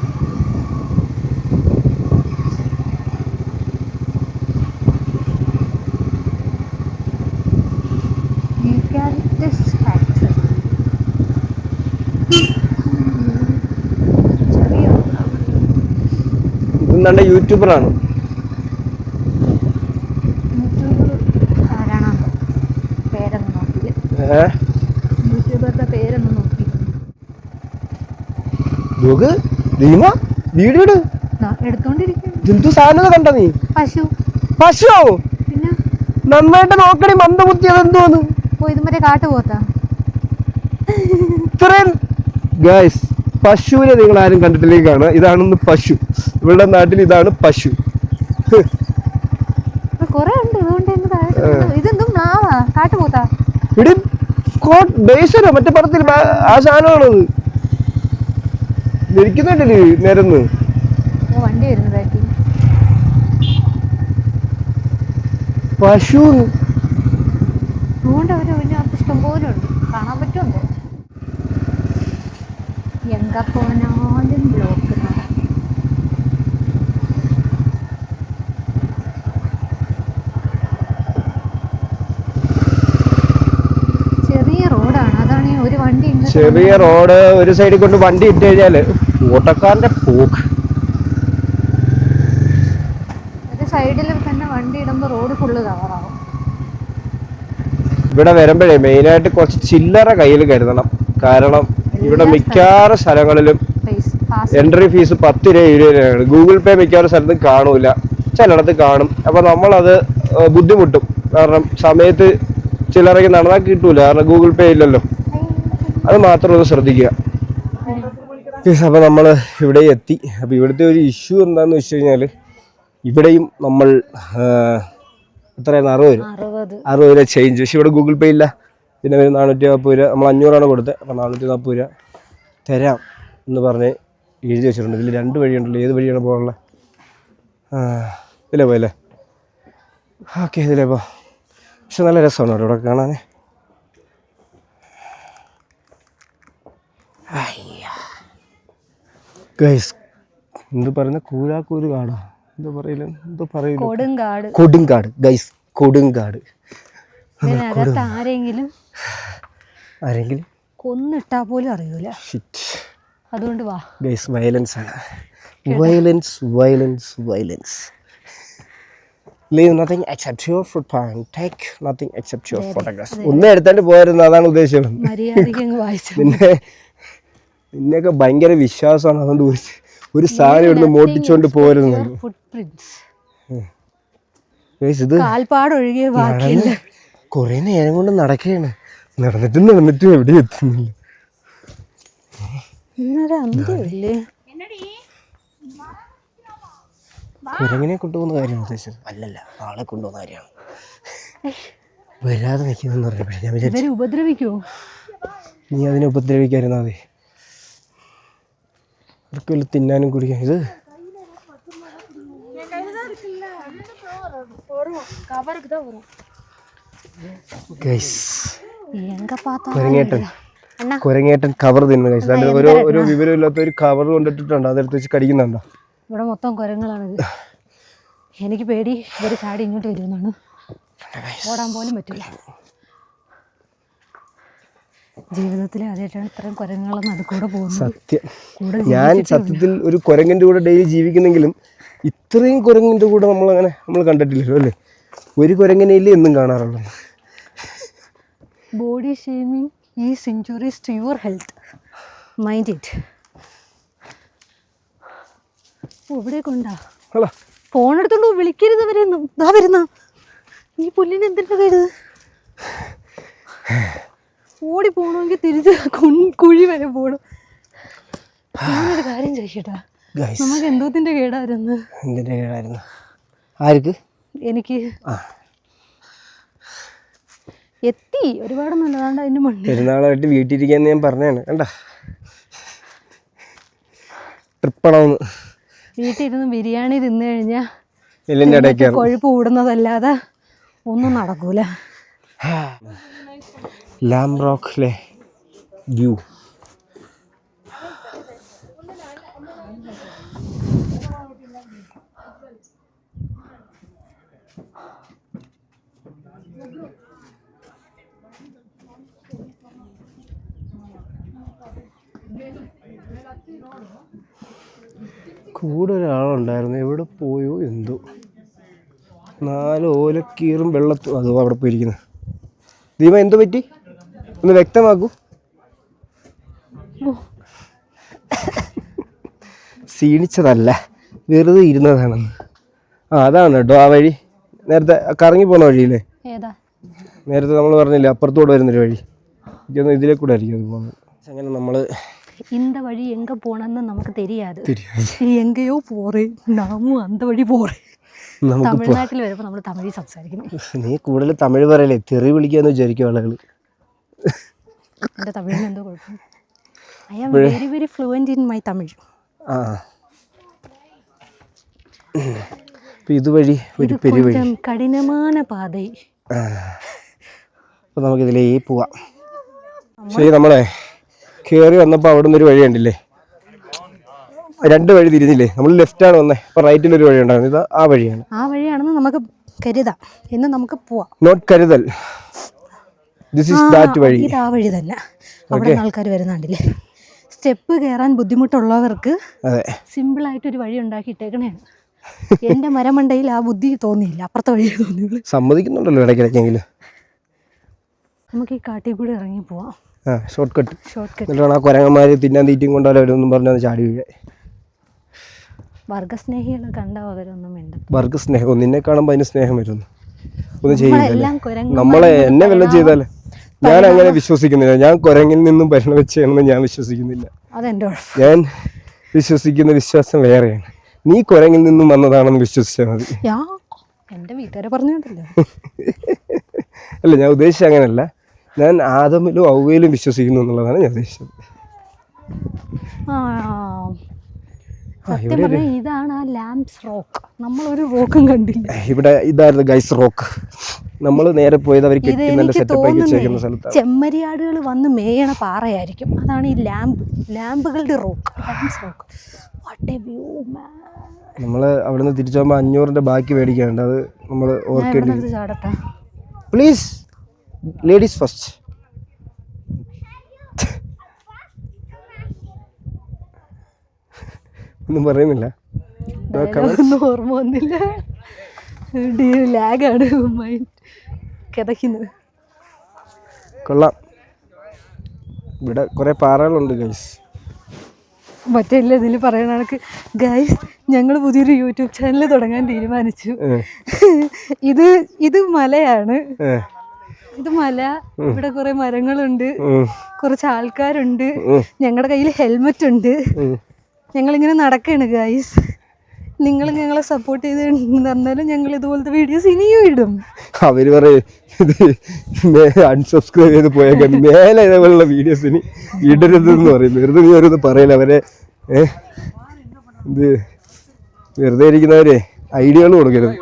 ഇതെന്താണ്ട് യൂട്യൂബറാണ്. യൂട്യൂബറുടെ പേരൊന്നും നോക്കി വീഡിയോ എടുത്തോണ്ടിരിക്കുന്നു. സാധനത കണ്ട നീ? പശു. പശു പിന്നെ നന്നായിട്ട് നോക്കണേ. മന്ദ കുത്തിയത് എന്തോന്ന്? ഇത് മറ്റേ കാട്ടുപോത്താ. ഇത്രയും ഗൈസ്, പശുവിനെ നിങ്ങൾ ആരും കണ്ടിട്ടില്ലെങ്കിൽ കാണുക. ഇതാണെന്ന് പശു. ഇവളുടെ നാട്ടിൽ ഇതാണ് പശു. കൊറേ ഉണ്ട്. ഇതെന്തും മാവാ കാട്ടുപോത്താ. ഇവിടെ ബേസരോ മറ്റേ പടത്തിൽ ആ സാധനമാണത്. ധരിക്കുന്നുണ്ടല്ലേ നിരന്ന്. വണ്ടി വരുന്നു ബാക്കി. പശു അതുകൊണ്ട് അവര് ഇഷ്ടം പോലെ ഉണ്ട്. കാണാൻ പറ്റുമോ? എങ്ക പോനാലും ബ്ലോക്ക്. ചെറിയ റോഡ്. ഒരു സൈഡിൽ കൊണ്ട് വണ്ടി ഇട്ട് കഴിഞ്ഞാല് ഓട്ടക്കാരന്റെ പോക്ക്. ഒരു സൈഡിൽ തന്നെ വണ്ടി ഇടുമ്പോ റോഡ് ഫുള്ള് കവറാവും. ഇവിടെ വരുമ്പോഴേ മെയിനായിട്ട് കുറച്ച് ചില്ലറ കയ്യിൽ കരുതണം. കാരണം ഇവിടെ മിക്കാറ് സ്ഥലങ്ങളിലും എൻട്രി ഫീസ് 10 രൂപ 20 രൂപയാണ്. ഗൂഗിൾ പേ മിക്കവാറും സ്ഥലത്തും കാണൂല, ചിലയിടത്ത് കാണും. അപ്പൊ നമ്മളത് ബുദ്ധിമുട്ടും. കാരണം സമയത്ത് ചില്ലറയ്ക്ക് നടന്നാൽ കിട്ടൂല, കാരണം ഗൂഗിൾ പേ ഇല്ലല്ലോ. അത് മാത്രം ഒന്ന് ശ്രദ്ധിക്കുക. അപ്പോൾ നമ്മൾ ഇവിടെ എത്തി. അപ്പോൾ ഇവിടുത്തെ ഒരു ഇഷ്യൂ എന്താണെന്ന് വെച്ച് കഴിഞ്ഞാൽ ഇവിടെയും നമ്മൾ എത്രയാണ് 60 രൂപ ചേഞ്ച്. പക്ഷെ ഇവിടെ ഗൂഗിൾ പേ ഇല്ല. പിന്നെ ഒരു 440 രൂപ. നമ്മൾ 500 കൊടുത്തത്. അപ്പോൾ 440 രൂപ തരാം എന്ന് പറഞ്ഞ് എഴുതി വെച്ചിട്ടുണ്ട്. ഇതിൽ 2 വഴിയുണ്ടല്ലോ. ഏത് വഴിയാണ് പോകാനുള്ളത്? ഇതിലേ പോയല്ലേ? ഓക്കെ, ഇതിലേ പോ. പക്ഷെ നല്ല രസമാണ് അവിടെ ഇവിടെ കാണാൻ. ഗൈസ്, എന്ത് പറയുന്ന കൂരാക്കൂര് കാടാ, എന്താ പറയില്ല, എന്തോ പറയില്ല. കൊടുങ്കാട് ഗൈസ്, കൊടുങ്കാട്. ആരെങ്കിലും കൊന്നിട്ടാ പോലും അറിയൂല. അതുകൊണ്ട് വാ ഗൈസ്, വയലൻസ് ആണ്. Violence violence violence. Leave nothing except your footprint. Take nothing except your photographs. ഒന്നും എടുത്തോണ്ട് പോയിരുന്നു, അതാണ് ഉദ്ദേശം. നിന്നെയൊക്കെ ഭയങ്കര വിശ്വാസമാണ്. അതുകൊണ്ട് ഒരു സാധനം ഇവിടുന്ന് മോട്ടിച്ചോണ്ട് പോരുന്നു. ഇത് കൊറേ നേരം കൊണ്ട് നടക്കുകയാണ്. നടന്നിട്ടും എവിടെ എത്തുന്നില്ല. കുരങ്ങിനെ കൊണ്ടുപോകുന്ന കാര്യമാണ് ഉദ്ദേശിച്ചത്. അല്ലല്ല, ആളെ കൊണ്ടുപോകുന്ന കാര്യമാണ്. വരാതെ നിൽക്കുന്നെന്ന് പറഞ്ഞപ്പോഴേ ഞാൻ വിചാരിച്ചു ഉപദ്രവിക്കോ. നീ അതിനെ ഉപദ്രവിക്കാതിരുന്നാ മതി. അവർക്ക് വല്ല തിന്നാനും കുടിക്കാൻ. ഇത് കുരങ്ങേട്ടൻ കവർ തിന്നു. ഒരു വിവരമില്ലാത്ത ഒരു കവർ കൊണ്ടിട്ടുണ്ട്. അതെടുത്ത് വെച്ച് കടിക്കുന്നുണ്ടോ? ഇവിടെ മൊത്തം കുരങ്ങുകളാണിത്. എനിക്ക് പേടി ഇവര് ചാടി ഇങ്ങോട്ട് വരുമെന്നാണ്. ഓടാൻ പോലും പറ്റില്ല. ജീവിതത്തിൽ ആദ്യമായിട്ടാണ് ഇത്രയും കുരങ്ങുകളെ നടുക്കൂടെ പോകുന്നത്. സത്യം. ഞാൻ സത്യത്തിൽ ഒരു കുരങ്ങൻ്റെ കൂടെ ഡെയിലി ജീവിക്കുന്നെങ്കിലും ഇത്രയും കുരങ്ങിൻ്റെ കൂടെ നമ്മൾ കണ്ടിട്ടില്ലല്ലോ അല്ലേ. ഒരു കുരങ്ങനെയില്ലേ എന്നും കാണാറുള്ളൂ. Body shaming is injuries to your health, mind it. ഇവിടെ കൊണ്ടാ ഫോൺ എടുത്തോണ്ട് വിളിക്കരുത് അവരെയൊന്നും. ഇതാ വരുന്ന ഈ പുല്ലിന് എന്തിന്റെ കേട്. ഓടി പോകണമെങ്കിൽ തിരിച്ച് കുഴി വരെ പോകണം. ഞാനൊരു കാര്യം ചോദിക്കട്ടാ, നമുക്ക് എന്തോത്തിന്റെ കേടായിരുന്നു? എന്തിന്റെ കേടായിരുന്നു? ആർക്ക്? എനിക്ക്. എത്തി ഒരുപാട് നല്ലതാണ്ട് അതിൻ്റെ മണ്ണ്. പെരുന്നാളായിട്ട് വീട്ടിലിരിക്കാന്ന് ഞാൻ പറഞ്ഞാണ്. കണ്ട ട്രിപ്പണോന്ന് വീട്ടിലിരുന്ന് ബിരിയാണി തിന്നു കഴിഞ്ഞാൽ എല്ലിൻ്റെ ഇടയ്ക്ക് കൊഴുപ്പ് കൂടുന്നതല്ലാതെ ഒന്നും നടക്കൂല. ലാംറോക്കിലെ വ്യൂ. കൂടെ ഒരാളുണ്ടായിരുന്നു, എവിടെ പോയോ എന്തോ. 4 ഓലക്കീറും വെള്ളത്തും അതോ അവിടെ പോയിരിക്കുന്നത്. ദീപ എന്തോ പറ്റി, ഒന്ന് വ്യക്തമാക്കൂ. ക്ഷീണിച്ചതല്ല, വെറുതെ ഇരുന്നതാണെന്ന്. അതാണ് കേട്ടോ ആ വഴി, നേരത്തെ കറങ്ങി പോകുന്ന വഴിയില്ലേ, നേരത്തെ നമ്മൾ പറഞ്ഞില്ലേ അപ്പുറത്തോടെ വരുന്നൊരു വഴി. എനിക്കൊന്ന് ഇതിലെ കൂടെ ആയിരിക്കും അത് പോകുന്നത്. അങ്ങനെ നമ്മൾ இந்த வழி எங்கே போனோன்னு நமக்கு தெரியாது. எங்கேயோ போகிறேன் நாமும் அந்த வഴി போகிறேன். തമിഴ്നാട്ടിൽ വരുമ്പോൾ നമ്മൾ തമിഴ് സംസാരിക്കണം. നീ കൂടുതൽ തമിഴ് പറയല്ലേ, തെറി വിളിക്കാന്ന് വിചാരിക്കും ആളുകൾ. എൻ്റെ തമിഴിന് എന്തോ കുഴപ്പം. I am very very fluent in my Tamil. ഇതുവഴി ഒരു പെരുവഴി, കഠിനமான പാത. അപ്പോൾ നമുക്കിതിലേ പോവാം. ശരി, നമ്മളെ കയറി വന്നപ്പോൾ അവിടെ നിന്നൊരു വഴി കണ്ടില്ലേ, 2 വഴി തിരിഞ്ഞില്ലേ. നമ്മൾ ലെഫ്റ്റാണ് വന്നേ, അപ്പോൾ റൈറ്റിലൊരു വഴി ഉണ്ടായിരുന്നു. ഇത് ആ വഴിയാണ്. ആ വഴിയാണെന്ന് നമുക്ക് കരുതാം, എന്ന് നമുക്ക് പോവാം. നോട്ട് കരുതൽ, ദിസ് ഈസ് ദാറ്റ് വഴി. ഇത് ആ വഴി തന്നെ. അവിടെ ആൾക്കാർ വരുന്നുണ്ടല്ലേ. സ്റ്റെപ്പ് കയറാൻ ബുദ്ധിമുട്ടുള്ളവർക്ക് സിമ്പിളായിട്ടൊരു വഴി ഉണ്ടാക്കിയിട്ടേക്കണേണ്. എൻ്റെ മരമണ്ടയിൽ ആ ബുദ്ധി തോന്നിയില്ല, അപ്പുറത്തെ വഴി തോന്നിയുള്ളൂ. സമ്മതിക്കുന്നുണ്ടല്ലോ ഇടയ്ക്കിടയ്ക്കെങ്കിലും. നമുക്ക് ഈ കാട്ടിൽ കൂടി ഇറങ്ങി പോവാം. Short cut. എന്നിട്ടാണ് ആ കുരങ്ങന്മാർ തിന്നാൻ തീറ്റും കൊണ്ടാലും അവരൊന്നും പറഞ്ഞാൽ ചാടി വീഴേ. വർഗസ്നേഹികളെ കണ്ടാൽ അവരൊന്നും വേണ്ട. വർഗസ്നേഹം, നിന്നെ കാണുമ്പോൾ അതിന് സ്നേഹം വരുന്നു. ഒന്നും ചെയ്യില്ല. നമ്മളെ എന്നെ വല്ലതും ചെയ്താലേ ഞാൻ അങ്ങനെ വിശ്വസിക്കുന്നില്ല. ഞാൻ കുരങ്ങിൽ നിന്നും പരിണമിച്ചാണെന്ന് ഞാൻ വിശ്വസിക്കുന്നില്ല. ഞാൻ വിശ്വസിക്കുന്ന വിശ്വാസം വേറെയാണ്. നീ കുരങ്ങിൽ നിന്നും വന്നതാണെന്ന് വിശ്വസിച്ചാൽ മതി. എൻ്റെ വീട്ടുകാരെ പറഞ്ഞിട്ടില്ല. അല്ല, ഞാൻ ഉദ്ദേശിച്ചത് അങ്ങനെയല്ല. ഞാൻ ആദമിലും ഔവയിലും വിശ്വസിക്കുന്നു എന്നുള്ളതാണ് ഞാൻ ഉദ്ദേശിച്ചത്. ഇതാണ് ആ ലാംപ്സ് റോക്ക്. നമ്മളൊരു റോക്കും കണ്ടില്ല ഇവിടെ. ഇതായിരുന്നു ഗൈസ് റോക്ക്. നമ്മൾ നേരെ പോയത് അവർ കെട്ടുന്ന സെറ്റപ്പാക്കി വെച്ചേക്കുന്ന സ്ഥലത്താണ്. ചെമ്മരിയാടുകൾ വന്ന് മേയണ പാറയായിരിക്കും. അതാണ് ഈ ലാമ്പുകളുടെ rock, lamps rock. What a view man. നമ്മൾ അവിടെ നിന്ന് തിരിച്ചു പോകുമ്പോൾ 500-ന്റെ ബാക്കി മേടിക്കാനുണ്ട്. അത് നമ്മൾ ഓർക്കേണ്ടി. ചാടട്ടെ പ്ലീസ്, ലേഡീസ് ഫസ്റ്റ്. ഒന്നും പറയുന്നില്ല, ഓർമ്മ വന്നില്ല. ലാഗാണ് മൈൻഡ് കിതയ്ക്കുന്നത്. കൊള്ളാം. ഇവിടെ കുറേ പാറകളുണ്ട് ഗൈസ്. മറ്റേ ഇതിൽ പറയണ കണക്ക് ഗൈസ് ഞങ്ങൾ പുതിയൊരു യൂട്യൂബ് ചാനൽ തുടങ്ങാൻ തീരുമാനിച്ചു. ഇത് മലയാണ്. ഇത് മല, ഇവിടെ കുറെ മരങ്ങളുണ്ട്, കുറച്ച് ആൾക്കാരുണ്ട്, ഞങ്ങളുടെ കയ്യിൽ ഹെൽമെറ്റ് ഉണ്ട്. ഞങ്ങളിങ്ങനെ നടക്കാണ് ഗൈസ്. നിങ്ങൾ ഞങ്ങളെ സപ്പോർട്ട് ചെയ്ത് തന്നാലും ഞങ്ങൾ ഇതുപോലത്തെ വീഡിയോസ് ഇനിയും ഇടും. അവര് പറയും ഇത് അൺസബ്സ്ക്രൈബ് ചെയ്ത് പോയേക്കാൻ, മേലെ ഇതേപോലുള്ള വീഡിയോസ് ഇനി ഇടരുതെന്ന് പറയും. വെറുതെ നീ ഓരോന്ന് പറയില്ല. അവരെ ഇത് വെറുതെ ഇരിക്കുന്നവരെ ഐഡിയകൾ കൊടുക്കരുത്.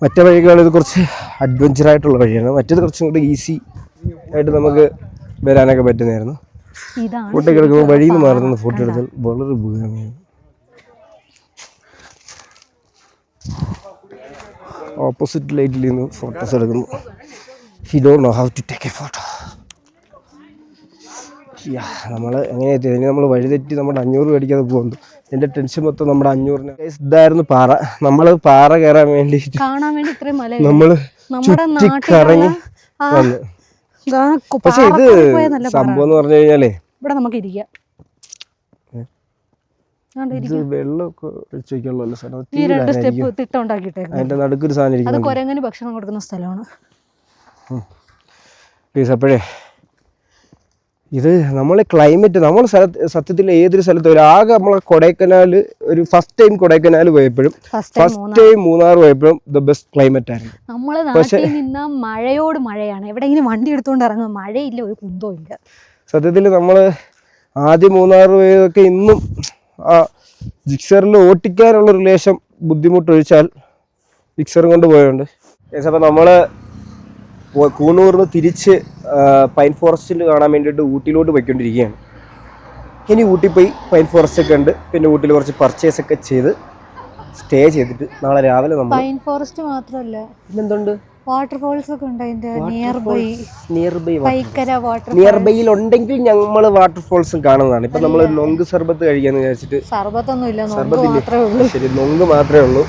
മറ്റേ വഴികൾ ഇത് കുറച്ച് അഡ്വഞ്ചറായിട്ടുള്ള വഴിയാണ്. മറ്റേത് കുറച്ചും കൂടി ഈസി ആയിട്ട് നമുക്ക് വരാനൊക്കെ പറ്റുന്നതായിരുന്നു. ഫോട്ടോ എടുക്കുമ്പോൾ വഴിയിൽ നിന്ന് മാറുന്ന ഫോട്ടോ എടുത്താൽ വളരെ ഉപകാരമാണ്. ഓപ്പോസിറ്റ് ലൈറ്റിൽ നിന്ന് ഫോട്ടോസ് എടുക്കുന്നു. He don't know how to take a photo. നമ്മൾ എങ്ങനെയാ ഇനി നമ്മൾ വഴി തെറ്റി നമ്മുടെ 500 മേടിക്കാതെ പോകുന്നു. എൻ്റെ ടെൻഷൻ മൊത്തം നമ്മുടെ 500-ന്. ഇതായിരുന്നു പാറ. നമ്മൾ പാറ കയറാൻ വേണ്ടി നമ്മൾ ചുറ്റിക്കറങ്ങി വന്നു. പക്ഷെ ഇത് സംഭവം എന്ന് പറഞ്ഞു കഴിഞ്ഞാലേ ഇവിടെ നമുക്ക് ഇരിക്കാം. വെള്ളമൊക്കെ ഒഴിച്ച് വയ്ക്കാനുള്ള സ്ഥലം. അതിന്റെ നടുക്കൊരു സാധനം ഇരിക്കും. കുരങ്ങന് ഭക്ഷണം കൊടുക്കുന്ന സ്ഥലമാണ്. പ്ലീസ്. അപ്പോഴേ ഇത് നമ്മൾ ക്ലൈമറ്റ് നമ്മൾ സത്യത്തിൽ ഏതൊരു സ്ഥലത്ത് ഒരു ആകെ നമ്മളെ കൊടൈക്കനാൽ ഒരു ഫസ്റ്റ് ടൈം കൊടൈക്കനാൽ പോയപ്പോഴും ഫസ്റ്റ് ടൈം മൂന്നാർ പോയപ്പോഴും ദ ബെസ്റ്റ് ക്ലൈമറ്റ് ആയിരുന്നു. നമ്മള് നാട്ടിൽ നിന്ന് മഴയോട് മഴയാണ്, എവിടെയെങ്കിലും വണ്ടി എടുത്തുകൊണ്ട് ഇറങ്ങും, മഴയില്ല, ഒരു കുന്തവും ഇല്ല. സത്യത്തിൽ നമ്മൾ ആദ്യം മൂന്നാർ പോയതൊക്കെ ഇന്നും ആ ജിക്സറിൽ ഓട്ടിക്കാനുള്ള ഒരു ലേശം ബുദ്ധിമുട്ടൊഴിച്ചാൽ ജിക്സറും കൊണ്ട് പോയുണ്ട്. അപ്പോൾ നമ്മൾ കൂണൂറിന് തിരിച്ച് പൈൻ ഫോറസ്റ്റിൽ കാണാൻ വേണ്ടിയിട്ട് ഊട്ടിയിലോട്ട് പോയിക്കൊണ്ടിരിക്കുകയാണ്. ഇനി ഊട്ടി പോയി പൈൻ ഫോറസ്റ്റ് ഒക്കെ ഉണ്ട്, പിന്നെ ഊട്ടിയിൽ കുറച്ച് പർച്ചേസ് ഒക്കെ ചെയ്ത് സ്റ്റേ ചെയ്തിട്ട് നാളെ രാവിലെ നമ്മൾ പൈൻ ഫോറസ്റ്റ് മാത്രമല്ല പിന്നെന്തുണ്ട് വാട്ടർഫോൾസ് ഒക്കെ ഉണ്ട് അതിന്റെ നിയർ ബൈയിൽ ഉണ്ടെങ്കിൽ ഞങ്ങൾ വാട്ടർഫോൾസും കാണുന്നതാണ്. ഇപ്പൊ നമ്മൾ നൊങ്ക് സർബത്ത് കഴിക്കാന്ന് വിചാരിച്ചിട്ട് ശരി നൊങ്ക് മാത്രമേ ഉള്ളൂ.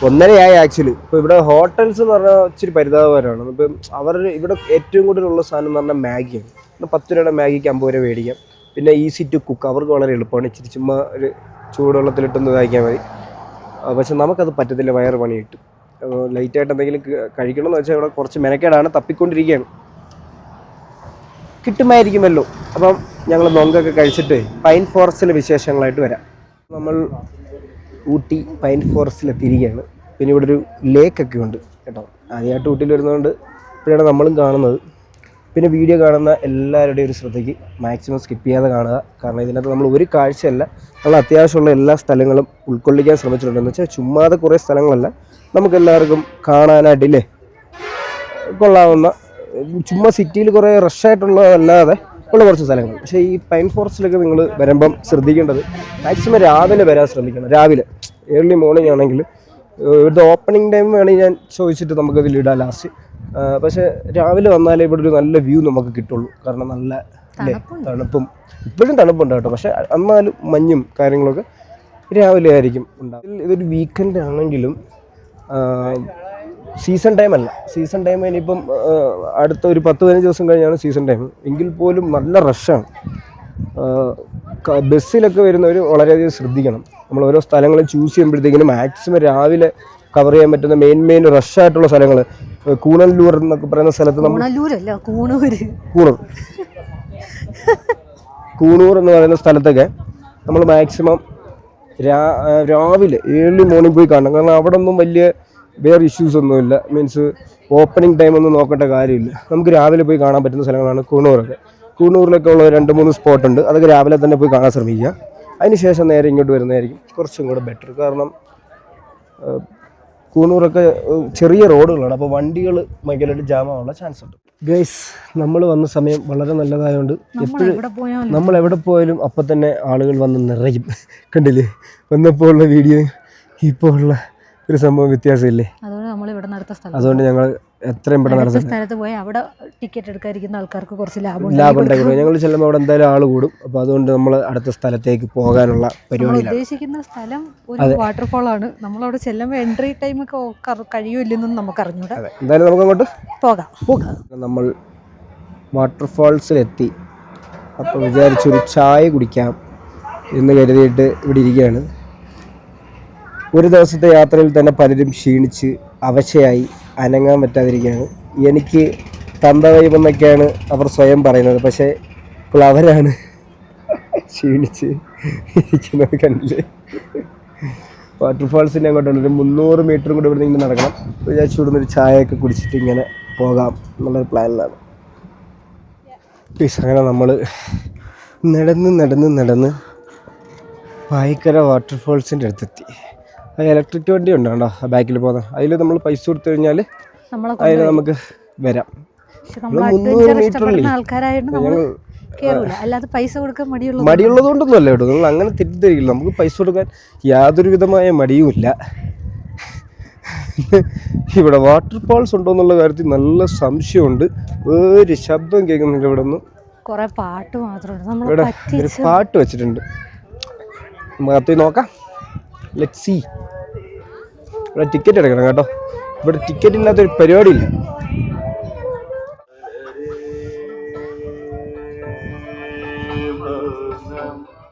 1:30 ആക്ച്വലി. ഇപ്പോൾ ഇവിടെ ഹോട്ടൽസ് എന്ന് പറഞ്ഞാൽ ഇച്ചിരി പരിതാപകരമാണ്. ഇപ്പം അവർ ഇവിടെ ഏറ്റവും കൂടുതലുള്ള സാധനം എന്ന് പറഞ്ഞാൽ മാഗിയാണ്. 10 രൂപയുടെ മാഗിക്ക് 50 രൂപ മേടിക്കാം. പിന്നെ ഈസി ടു കുക്ക്, അവർക്ക് വളരെ എളുപ്പമാണ്. ഇച്ചിരി ചുമ്മാ ഒരു ചൂടുവെള്ളത്തിലിട്ടൊന്ന് കഴിക്കാൻ മതി. പക്ഷെ നമുക്കത് പറ്റത്തില്ല, വയറ് പണി കിട്ടും. ലൈറ്റായിട്ട് എന്തെങ്കിലും കഴിക്കണമെന്ന് വെച്ചാൽ ഇവിടെ കുറച്ച് മെനക്കേടാണ്, തപ്പിക്കൊണ്ടിരിക്കുകയാണ്. കിട്ടുമായിരിക്കുമല്ലോ. അപ്പം ഞങ്ങൾ നൊങ്കൊക്കെ കഴിച്ചിട്ട് പൈൻ ഫോറസ്റ്റിലെ വിശേഷങ്ങളായിട്ട് വരാം. നമ്മൾ ഊട്ടി പൈൻ ഫോറസ്റ്റിലെത്തിയിരിക്കുകയാണ്. പിന്നെ ഇവിടെ ഒരു ലേക്കൊക്കെ ഉണ്ട് കേട്ടോ. ആദ്യമായിട്ട് ഊട്ടിയിൽ വരുന്നതുകൊണ്ട് ഇപ്പോഴാണ് നമ്മളും കാണുന്നത്. പിന്നെ വീഡിയോ കാണുന്ന എല്ലാവരുടെയും ഒരു ശ്രദ്ധയ്ക്ക് മാക്സിമം സ്കിപ്പ് ചെയ്യാതെ കാണുക. കാരണം ഇതിനകത്ത് നമ്മൾ ഒരു കാഴ്ചയല്ല, നമ്മൾ അത്യാവശ്യമുള്ള എല്ലാ സ്ഥലങ്ങളും ഉൾക്കൊള്ളിക്കാൻ ശ്രമിച്ചിട്ടുണ്ട്. എന്ന് വെച്ചാൽ ചുമ്മാതെ കുറേ സ്ഥലങ്ങളല്ല, നമുക്കെല്ലാവർക്കും കാണാനായിട്ടില്ലേ കൊള്ളാവുന്ന, ചുമ്മാ സിറ്റിയിൽ കുറേ റഷായിട്ടുള്ളതല്ലാതെ ഉള്ള കുറച്ച് സ്ഥലങ്ങൾ. പക്ഷേ ഈ പൈൻ ഫോറസ്റ്റിലൊക്കെ നിങ്ങൾ വരുമ്പം ശ്രദ്ധിക്കേണ്ടത് മാക്സിമം രാവിലെ വരാൻ ശ്രമിക്കണം. രാവിലെ ഏർലി മോർണിംഗ് ആണെങ്കിൽ ഇവിടുത്തെ ഓപ്പണിംഗ് ടൈം വേണമെങ്കിൽ ഞാൻ ചോദിച്ചിട്ട് നമുക്കതിൽ ഇടാം ലാസ്റ്റ്. പക്ഷേ രാവിലെ വന്നാലേ ഇവിടെ ഒരു നല്ല വ്യൂ നമുക്ക് കിട്ടുള്ളൂ. കാരണം നല്ല തണുപ്പും, ഇപ്പോഴും തണുപ്പുണ്ട് കേട്ടോ. പക്ഷേ എന്നാലും മഞ്ഞും കാര്യങ്ങളൊക്കെ രാവിലെ ആയിരിക്കും ഉണ്ടാകും. ഇതൊരു വീക്കെൻഡ് ആണെങ്കിലും സീസൺ ടൈം അല്ല. സീസൺ ടൈം ഇനിയിപ്പം അടുത്ത ഒരു 10-15 ദിവസം കഴിഞ്ഞാണ് സീസൺ ടൈം. എങ്കിൽ പോലും നല്ല റഷാണ്. ബസ്സിലൊക്കെ വരുന്നവർ വളരെയധികം ശ്രദ്ധിക്കണം. നമ്മൾ ഓരോ സ്ഥലങ്ങൾ ചൂസ് ചെയ്യുമ്പോഴത്തേക്കിനും മാക്സിമം രാവിലെ കവർ ചെയ്യാൻ പറ്റുന്ന മെയിൻ റഷായിട്ടുള്ള സ്ഥലങ്ങൾ. കൂണല്ലൂർ എന്നൊക്കെ പറയുന്ന സ്ഥലത്ത് കൂണൂർ എന്ന് പറയുന്ന സ്ഥലത്തൊക്കെ നമ്മൾ മാക്സിമം രാവിലെ ഏർലി മോർണിംഗ് പോയി കാണണം. കാരണം അവിടെ ഒന്നും വലിയ വേറെ ഇഷ്യൂസ് ഒന്നുമില്ല. മീൻസ് ഓപ്പണിംഗ് ടൈം ഒന്നും നോക്കേണ്ട കാര്യമില്ല. നമുക്ക് രാവിലെ പോയി കാണാൻ പറ്റുന്ന സ്ഥലങ്ങളാണ് കൂണൂറൊക്കെ. കൂണൂരിലൊക്കെ ഉള്ള 2-3 സ്പോട്ടുണ്ട്. അതൊക്കെ രാവിലെ തന്നെ പോയി കാണാൻ ശ്രമിക്കുക. അതിനുശേഷം നേരെ ഇങ്ങോട്ട് വരുന്നതായിരിക്കും കുറച്ചും കൂടെ ബെറ്റർ. കാരണം കൂണൂറൊക്കെ ചെറിയ റോഡുകളാണ്, അപ്പോൾ വണ്ടികൾ ഭയങ്കരമായിട്ട് ജാമാവാനുള്ള ചാൻസ് ഉണ്ട്. ഗൈസ്, നമ്മൾ വന്ന സമയം വളരെ നല്ലതായതുകൊണ്ട് എപ്പോഴും നമ്മൾ എവിടെ പോയാലും അപ്പം തന്നെ ആളുകൾ വന്ന് നിറയും. കണ്ടില്ലേ, വന്നപ്പോൾ ഉള്ള വീഡിയോ ഇപ്പോൾ ഉള്ള ഒരു സംഭവം വ്യത്യാസമില്ലേ? അതുകൊണ്ട് ഞങ്ങൾ എത്രയും പെട്ടെന്ന് സ്ഥലത്ത് പോയി അവിടെ ടിക്കറ്റ് എടുക്കാതിരിക്കുന്ന ആൾക്കാർക്ക് കുറച്ച് ലാഭം ഉണ്ടായിരുന്നു. ഞങ്ങൾ ചെല്ലുമ്പോൾ അവിടെ എന്തായാലും ആൾ കൂടും. അപ്പോൾ അതുകൊണ്ട് നമ്മൾ അടുത്ത സ്ഥലത്തേക്ക് പോകാനുള്ള പരിപാടിയിലാണ്. ഉദ്ദേശിക്കുന്ന സ്ഥലം ഒരു വാട്ടർഫോൾ ആണ്. നമ്മളവിടെ ചെല്ലുമ്പോൾ എൻട്രി ടൈം ഒക്കെ കഴിയുമില്ലെന്നും നമുക്ക് അറിഞ്ഞൂടാ. എന്തായാലും നമുക്ക് അങ്ങോട്ട് പോകാം. നമ്മൾ വാട്ടർഫാൾസിലെത്തി. അപ്പോൾ വിചാരിച്ചൊരു ചായ കുടിക്കാം എന്ന് കരുതിയിട്ട് ഇവിടെ ഇരിക്കുകയാണ്. ഒരു ദിവസത്തെ യാത്രയിൽ തന്നെ പലരും ക്ഷീണിച്ച് അവശയായി അനങ്ങാൻ പറ്റാതിരിക്കുകയാണ്. എനിക്ക് തന്തവൈബെന്നൊക്കെയാണ് അവർ സ്വയം പറയുന്നത്. പക്ഷേ ഇപ്പോൾ അവരാണ് ക്ഷീണിച്ച് ഇരിക്കുന്നത്. കണ്ടില്ലേ, വാട്ടർഫാൾസിൻ്റെ അങ്ങോട്ടുണ്ട് ഒരു 300 മീറ്ററും കൂടെ ഇവിടെ നിന്ന് നടക്കണം. വിചാരിച്ചു ഇവിടുന്ന് ഒരു ചായയൊക്കെ കുടിച്ചിട്ട് ഇങ്ങനെ പോകാം എന്നുള്ളൊരു പ്ലാനിലാണ്. അങ്ങനെ നമ്മൾ നടന്ന് പായിക്കര വാട്ടർഫാൾസിൻ്റെ അടുത്തെത്തി. ആ ഇലക്ട്രിക് വണ്ടി ഉണ്ട് കേട്ടോ, ആ ബാക്കിൽ പോകുന്നത്. അതിൽ നമ്മൾ പൈസ കൊടുത്തു കഴിഞ്ഞാൽ അതിൽ നമുക്ക് വരാം. 300 മീറ്ററിൽ മടിയുള്ളത് കൊണ്ടൊന്നുമല്ല കേട്ടോ, നിങ്ങൾ അങ്ങനെ തെറ്റിദ്ധരിക്കില്ല. നമുക്ക് പൈസ കൊടുക്കാൻ യാതൊരു വിധമായ മടിയുമില്ല. ഇവിടെ വാട്ടർഫാൾസ് ഉണ്ടോ എന്നുള്ള കാര്യത്തിൽ നല്ല സംശയമുണ്ട്. ഒരു ശബ്ദം കേൾക്കുന്നില്ല. ഇവിടെ നിന്ന് ഇവിടെ ഒരു പാട്ട് വെച്ചിട്ടുണ്ട്. നമുക്ക് അകത്ത് നോക്കാം. Let's see. ഇവിടെ ടിക്കറ്റ് എടുക്കണം കേട്ടോ. ഇവിടെ ടിക്കറ്റ് ഇല്ലാത്തൊരു പരിപാടിയില്ല.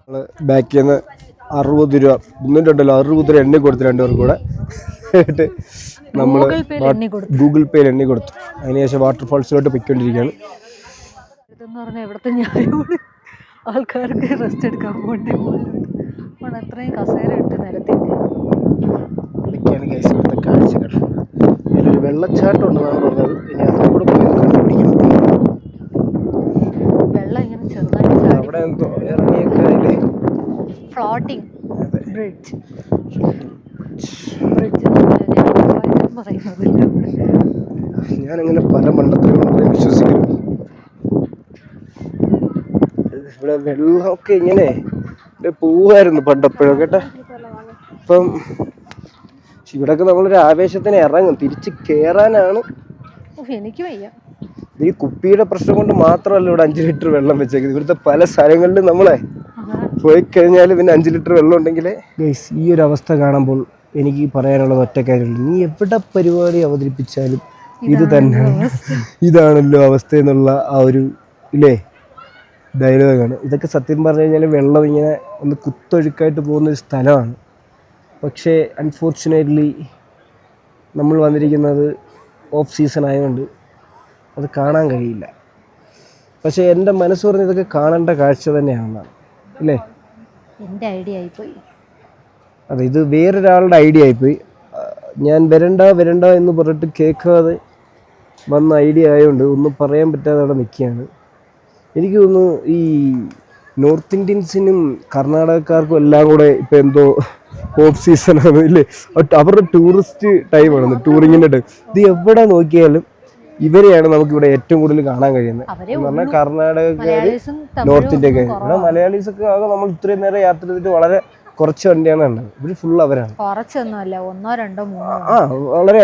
നമ്മൾ ബാക്കിൽ നിന്ന് 60 രൂപ 360 എണ്ണി കൊടുത്തു 2 പേർക്ക് കൂടെ. നമ്മൾ ഗൂഗിൾ പേയിൽ എണ്ണി കൊടുത്തു. അതിനുശേഷം വാട്ടർഫാൾസിലോട്ട് പൊയ്ക്കൊണ്ടിരിക്കുകയാണ്. ഇതെന്ന് പറഞ്ഞാൽ ഇവിടുത്തെ ന്യായമാണ്. ആൾക്കാർക്ക് റെസ്റ്റ് എടുക്കാൻ പോകണ്ടേ മുകളിലോട്ട്. അപ്പോൾ അത്രയും കസേര ഇട്ട് നിരത്തിൻ്റെ ഇതൊക്കെയാണ് ഗൈസ് ഇവിടുത്തെ കാഴ്ചകൾ. ഇതിലൊരു വെള്ളച്ചാട്ടം ഉണ്ടെന്നാണ് പറഞ്ഞത്. ഇനി അതുകൂടെ പോയി കണ്ടുപിടിക്കണം. വെള്ളം ഇങ്ങനെ ചെറുതായിട്ട് അവിടെ എന്തോ ഇറങ്ങിയൊക്കെ അതിലെ ഫ്ലോട്ടിങ് ബ്രിഡ്ജ് പറയുന്നത്. ഞാനങ്ങനെ പല മണ്ടത്തിലും വിശ്വസിക്കുന്നു. ഇവിടെ വെള്ളമൊക്കെ ഇങ്ങനെ പോവായിരുന്നു പണ്ടപ്പോഴും കേട്ടോ. ഇപ്പം ഇവിടെയൊക്കെ നമ്മളൊരു ആവേശത്തിന് ഇറങ്ങും, തിരിച്ച് കയറാനാണ്. എനിക്ക് വയ്യ. ഈ കുപ്പിയുടെ പ്രശ്നം കൊണ്ട് മാത്രമല്ല ഇവിടെ 5 ലിറ്റർ വെള്ളം വെച്ചേക്കുന്നത്. ഇവിടുത്തെ പല സ്ഥലങ്ങളിലും നമ്മളെ പോയി കഴിഞ്ഞാൽ പിന്നെ 5 ലിറ്റർ വെള്ളം ഉണ്ടെങ്കിലേ. ഈ ഒരു അവസ്ഥ കാണുമ്പോൾ എനിക്ക് പറയാനുള്ളത് ഒറ്റ കാര്യമുള്ളൂ, നീ എവിടെ പരിപാടി അവതരിപ്പിച്ചാലും ഇത് തന്നെ, ഇതാണല്ലോ അവസ്ഥ എന്നുള്ള ആ ഒരു ഇല്ലേ ഡയലോഗാണ്. ഇതൊക്കെ സത്യം പറഞ്ഞു കഴിഞ്ഞാൽ വെള്ളം ഇങ്ങനെ ഒന്ന് കുത്തൊഴുക്കായിട്ട് പോകുന്നൊരു സ്ഥലമാണ്. പക്ഷേ അൺഫോർച്ചുനേറ്റ്ലി നമ്മൾ വന്നിരിക്കുന്നത് ഓഫ് സീസൺ ആയതുകൊണ്ട് അത് കാണാൻ കഴിയില്ല. പക്ഷേ എൻ്റെ മനസ്സ് പറഞ്ഞ് ഇതൊക്കെ കാണേണ്ട കാഴ്ച തന്നെയാണെന്നാണ് അല്ലേ. എൻ്റെ ഐഡിയ ആയിപ്പോയി. അതെ, ഇത് വേറൊരാളുടെ ഐഡിയ ആയിപ്പോയി. ഞാൻ വരണ്ട എന്ന് പറഞ്ഞിട്ട് കേൾക്കാതെ വന്ന ഐഡിയ ആയതുകൊണ്ട് ഒന്നും പറയാൻ പറ്റാതെ അവിടെ നിൽക്കുകയാണ്. എനിക്ക് തോന്നുന്നു ഈ നോർത്ത് ഇന്ത്യൻസിനും കർണാടകക്കാർക്കും എല്ലാം കൂടെ ഇപ്പം എന്തോ ഓഫ് സീസണാണ് ഇല്ലേ. അവരുടെ ടൂറിസ്റ്റ് ടൈമാണ്, ടൂറിങ്ങിൻ്റെ ടൈം. ഇത് എവിടെ നോക്കിയാലും ഇവരെയാണ് നമുക്കിവിടെ ഏറ്റവും കൂടുതൽ കാണാൻ കഴിയുന്നത്. എന്ന് പറഞ്ഞാൽ കർണാടകക്കാർ, നോർത്ത് ഇന്ത്യക്കാർ. ഇവിടെ മലയാളീസൊക്കെ ആകെ നമ്മൾ ഇത്രയും നേരം യാത്ര ചെയ്തിട്ട് വളരെ കുറച്ച് വണ്ടിയാണ് കണ്ടത്. ഇവർ ഫുൾ അവരാണ്. വളരെ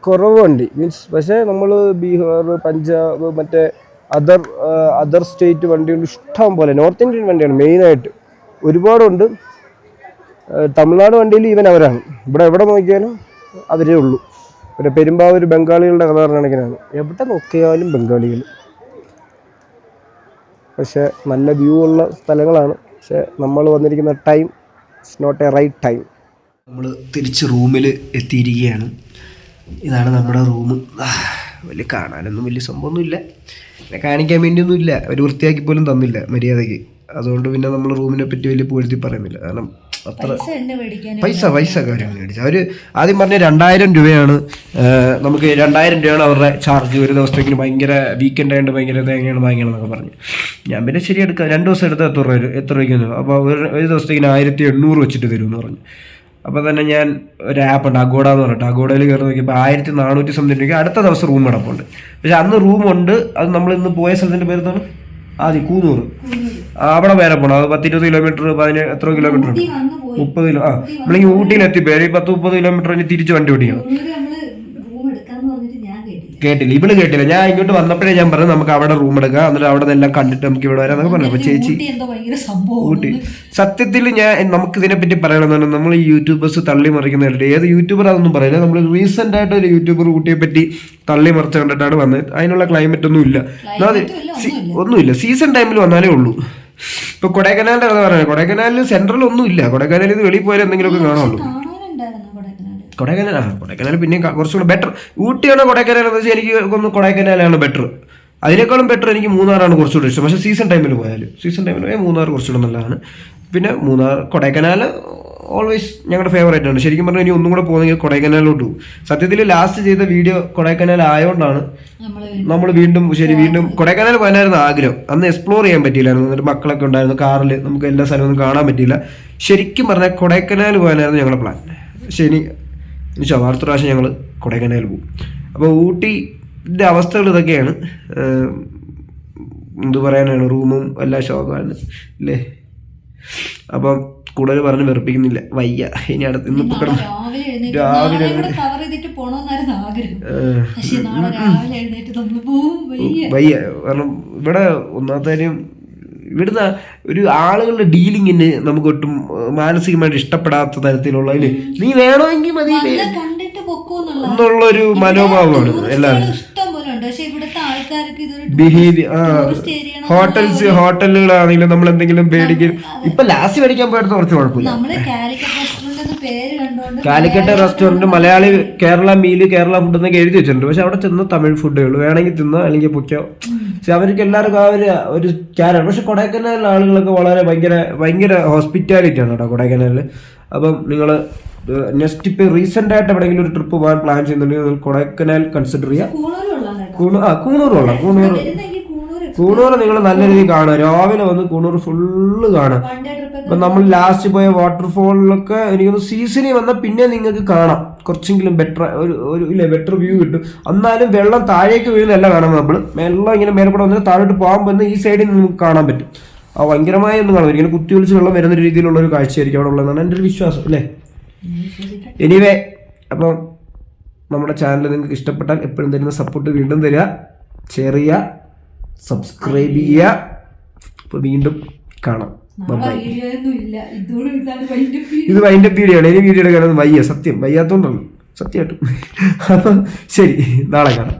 കുറവ് വണ്ടി മീൻസ്. പക്ഷേ നമ്മൾ ബീഹാർ, പഞ്ചാബ്, മറ്റേ അതർ സ്റ്റേറ്റ് വണ്ടിയുണ്ട് ഇഷ്ടം പോലെ. നോർത്ത് ഇന്ത്യൻ വണ്ടിയാണ് മെയിനായിട്ട് ഒരുപാടുണ്ട്. തമിഴ്നാട് വണ്ടിയിൽ ഈവൻ അവരാണ്. ഇവിടെ എവിടെ നോക്കിയാലും അവരേ ഉള്ളൂ. പിന്നെ പെരുമ്പാവൂർ ബംഗാളികളുടെ കഥ പറഞ്ഞ കണക്കിനാണ്, എവിടെ നോക്കിയാലും ബംഗാളികൾ. പക്ഷേ നല്ല വ്യൂ ഉള്ള സ്ഥലങ്ങളാണ്. പക്ഷേ നമ്മൾ വന്നിരിക്കുന്ന time it's not a right time. നമ്മൾ തിരിച്ച് റൂമിൽ എത്തിയിരിക്കുകയാണ്. ഇതാണ് നമ്മുടെ റൂം. വലിയ കാണാനൊന്നും വലിയ സംഭവമൊന്നുമില്ല, പിന്നെ കാണിക്കാൻ വേണ്ടിയൊന്നുമില്ല. ഒരു വൃത്തിയാക്കി പോലും തന്നില്ല മര്യാദയ്ക്ക്. അതുകൊണ്ട് പിന്നെ നമ്മൾ റൂമിനെ പറ്റി വലിയ പൂഴ്ത്തി പറയുന്നില്ല. കാരണം അത്ര പൈസ കാര്യം മേടിച്ചു. അവർ ആദ്യം പറഞ്ഞ 2000 രൂപയാണ് നമുക്ക്. 2000 രൂപയാണ് അവരുടെ ചാർജ് ഒരു ദിവസത്തേക്ക്. ഭയങ്കര വീക്കെൻഡ് ആയതുകൊണ്ട് ഭയങ്കര തേങ്ങയാണ് വാങ്ങിക്കണമെന്നൊക്കെ പറഞ്ഞു. ഞാൻ പിന്നെ ശരി എടുക്കാം, 2 ദിവസം എടുത്താൽ എത്ര രൂപയ്ക്ക്. അപ്പോൾ ഒരു ദിവസത്തേക്ക് 1800 വെച്ചിട്ട് തരുമെന്ന് പറഞ്ഞു. അപ്പോൾ തന്നെ ഞാൻ ഒരു ആപ്പ് ഉണ്ട് അഗോഡ എന്ന് പറഞ്ഞിട്ട്, അഗോഡയിൽ കയറി നോക്കിയപ്പോൾ 1400 സംതിങ് രൂപയ്ക്ക് അടുത്ത ദിവസം റൂം കിടപ്പുണ്ട്. പക്ഷെ അന്ന് റൂമുണ്ട്. അത് നമ്മൾ ഇന്ന് പോയ സ്ഥലത്തിൻ്റെ പേരെന്താണ്? ആദ്യം കൂന്നൂർ. അവിടെ വരെ പോകണം. അത് 10-20 കിലോമീറ്റർ, എത്ര കിലോമീറ്റർ ഉണ്ട്? 30 കിലോ. നമ്മളിങ്ങനെ ഊട്ടിയിൽ എത്തിപ്പോയി 10-30 കിലോമീറ്റർ ഇനി തിരിച്ച് വണ്ടി ഓടിക്കണം. കേട്ടില്ല, ഇവള് കേട്ടില്ല. ഞാൻ ഇങ്ങോട്ട് വന്നപ്പോഴേ ഞാൻ പറഞ്ഞു നമുക്ക് അവിടെ റൂം എടുക്കാം, എന്നിട്ട് അവിടെ നിന്നെല്ലാം കണ്ടിട്ട് നമുക്ക് ഇവിടെ വരാം എന്നൊക്കെ പറഞ്ഞു. അപ്പൊ ചേച്ചി ഊട്ടി സത്യത്തിൽ നമുക്ക് ഇതിനെപ്പറ്റി പറയണമെന്ന് പറഞ്ഞാൽ നമ്മൾ ഈ യൂട്യൂബേഴ്സ് തള്ളി മറിക്കുന്നുണ്ട്. ഏത് യൂട്യൂബർ അതൊന്നും പറയില്ല. നമ്മൾ റീസെന്റ് ആയിട്ട് ഒരു യൂട്യൂബർ ഊട്ടിയെ പറ്റി തള്ളി മറിച്ച് കണ്ടിട്ടാണ് വന്നത്. അതിനുള്ള ക്ലൈമറ്റ് ഒന്നും ഇല്ല, ഒന്നുമില്ല. സീസൺ ടൈമിൽ വന്നാലേ ഉള്ളൂ. ഇപ്പൊ കൊടൈക്കനാലിന്റെ കഥ പറയാം. കൊടൈക്കനാലിൽ സെൻട്രൽ ഒന്നും ഇല്ല. കൊടൈക്കനാലിൽ ഇത് വെളിയിൽ പോയാൽ എന്തെങ്കിലുമൊക്കെ കാണുള്ളൂ. കൊടൈക്കനാൽ പിന്നെ കുറച്ചുകൂടെ ബെറ്റർ. ഊട്ടിയാണോ കൊടൈക്കനാൽ എന്ന് വെച്ചാൽ എനിക്ക് ഒന്ന് കൊടൈക്കനാലാണ് ബെറ്റർ. അതിനേക്കാളും ബെറ്റർ എനിക്ക് മൂന്നാറാണ് കുറച്ചുകൂടെ ഇഷ്ടം. പക്ഷേ സീസൺ ടൈമിൽ പോയാൽ മൂന്നാർ കുറച്ചുകൂടെ നല്ലതാണ്. പിന്നെ കൊടൈക്കനാൽ ഓൾവേസ് ഞങ്ങളുടെ ഫേവറേറ്റ് ആണ്. ശരിക്കും പറഞ്ഞാൽ ഇനി ഒന്നും കൂടെ പോകുന്നെങ്കിൽ കൊടൈക്കനാലിലോട്ട് പോകും. സത്യത്തിൽ ലാസ്റ്റ് ചെയ്ത വീഡിയോ കൊടൈക്കനാൽ ആയതുകൊണ്ടാണ് നമ്മൾ വീണ്ടും കൊടൈക്കനാൽ പോകാനായിരുന്നു ആഗ്രഹം. അന്ന് എക്സ്പ്ലോർ ചെയ്യാൻ പറ്റിയില്ലായിരുന്നു. എന്നിട്ട് മക്കളൊക്കെ ഉണ്ടായിരുന്നു കാറിൽ, നമുക്ക് എല്ലാ സ്ഥലമൊന്നും കാണാൻ പറ്റിയില്ല. ശരിക്കും പറഞ്ഞാൽ കൊടൈക്കനാൽ പോകാനായിരുന്നു ഞങ്ങളുടെ പ്ലാൻ. പക്ഷേ ഇനി അടുത്ത പ്രാവശ്യം ഞങ്ങൾ കൊടൈക്കനാൽ പോകും. അപ്പോൾ ഊട്ടിൻ്റെ അവസ്ഥകൾ ഇതൊക്കെയാണ്. എന്ത് പറയാനാണ്, റൂമും എല്ലാം ശോകമാണ് അല്ലേ. അപ്പം കൂടുതൽ പറഞ്ഞ് വെറുപ്പിക്കുന്നില്ല, വയ്യ. ഇനി ഇന്നിപ്പോൾ കിടന്ന് രാവിലെ വയ്യ. കാരണം ഇവിടെ ഒന്നാമത്തെ കാര്യം, ഇവിടുന്ന് ഒരു ആളുകളുടെ ഡീലിങ്ങിന് നമുക്ക് ഒട്ടും മാനസികമായിട്ട് ഇഷ്ടപ്പെടാത്ത തരത്തിലുള്ള നീ വേണമെങ്കിൽ മതി എന്നുള്ളൊരു മനോഭാവമാണ് എല്ലാവരും. ഹോട്ടലുകളാണെങ്കിലും നമ്മൾ എന്തെങ്കിലും പേടിക്കും. ഇപ്പൊ ലാസ്റ്റ് മേടിക്കാൻ പോയിട്ട് കുറച്ച് കുഴപ്പമില്ല. Calicut restaurant Malayali Kerala meal Kerala food എന്നൊക്കെ എഴുതി വെച്ചിട്ടുണ്ട്. പക്ഷെ അവിടെ ചെന്ന് തമിഴ് ഫുഡുകൾ വേണമെങ്കിൽ തിന്നോ അല്ലെങ്കിൽ പൊയ്ക്കോ. പക്ഷെ അവർക്ക് എല്ലാവർക്കും ആ ഒരു ക്യാരാണ്. പക്ഷെ കൊടൈക്കനാലിലെ ആളുകളൊക്കെ വളരെ ഭയങ്കര ഹോസ്പിറ്റാലിറ്റി ആണ് കേട്ടോ കൊടൈക്കനാലിൽ. അപ്പം നിങ്ങൾ നെക്സ്റ്റ് ഇപ്പോൾ റീസെൻ്റ് ആയിട്ട് എവിടെയെങ്കിലും ഒരു ട്രിപ്പ് പോകാൻ പ്ലാൻ ചെയ്യുന്നുണ്ടെങ്കിൽ നിങ്ങൾ കൊടൈക്കനാൽ കൺസിഡർ ചെയ്യുക. കൂണൂർ നിങ്ങൾ നല്ല രീതിയിൽ കാണുക. രാവിലെ വന്ന് കൂണൂർ ഫുള്ള് കാണാം. ഇപ്പം നമ്മൾ ലാസ്റ്റ് പോയ വാട്ടർഫോളിലൊക്കെ എനിക്കൊന്ന് സീസണിൽ വന്നാൽ പിന്നെ നിങ്ങൾക്ക് കാണാം, കുറച്ചെങ്കിലും ബെറ്റർ വ്യൂ കിട്ടും. എന്നാലും വെള്ളം താഴേക്ക് വീഴുന്നല്ല കാണാം. നമ്മൾ വെള്ളം ഇങ്ങനെ മേലെ കൂടെ വന്നിട്ട് താഴോട്ട് പോകാൻ പറ്റുന്ന ഈ സൈഡിൽ നിന്ന് നമുക്ക് കാണാൻ പറ്റും. ഭയങ്കരമായ ഒന്നും കാണാം, ഇങ്ങനെ കുത്തി ഒലിച്ച് വെള്ളം വരുന്ന രീതിയിലുള്ള ഒരു കാഴ്ചയായിരിക്കും അവിടെ ഉള്ളതെന്നാണ് എൻ്റെ ഒരു വിശ്വാസം അല്ലേ. എനിവേ, അപ്പം നമ്മുടെ ചാനൽ നിങ്ങൾക്ക് ഇഷ്ടപ്പെട്ടാൽ എപ്പോഴും തരുന്ന സപ്പോർട്ട് വീണ്ടും തരിക, ഷെയർ ചെയ്യുക, സബ്സ്ക്രൈബ് ചെയ്യുക. അപ്പോൾ വീണ്ടും കാണാം. ഇത് വൈൻഡപ്പ് വീഡിയോ ആണ്. ഇനി വീഡിയോ എടുക്കാനൊന്നും വയ്യ, സത്യം വയ്യാത്തോണ്ടാണ് സത്യമായിട്ടും. അപ്പം ശരി, നാളെ കാണാം.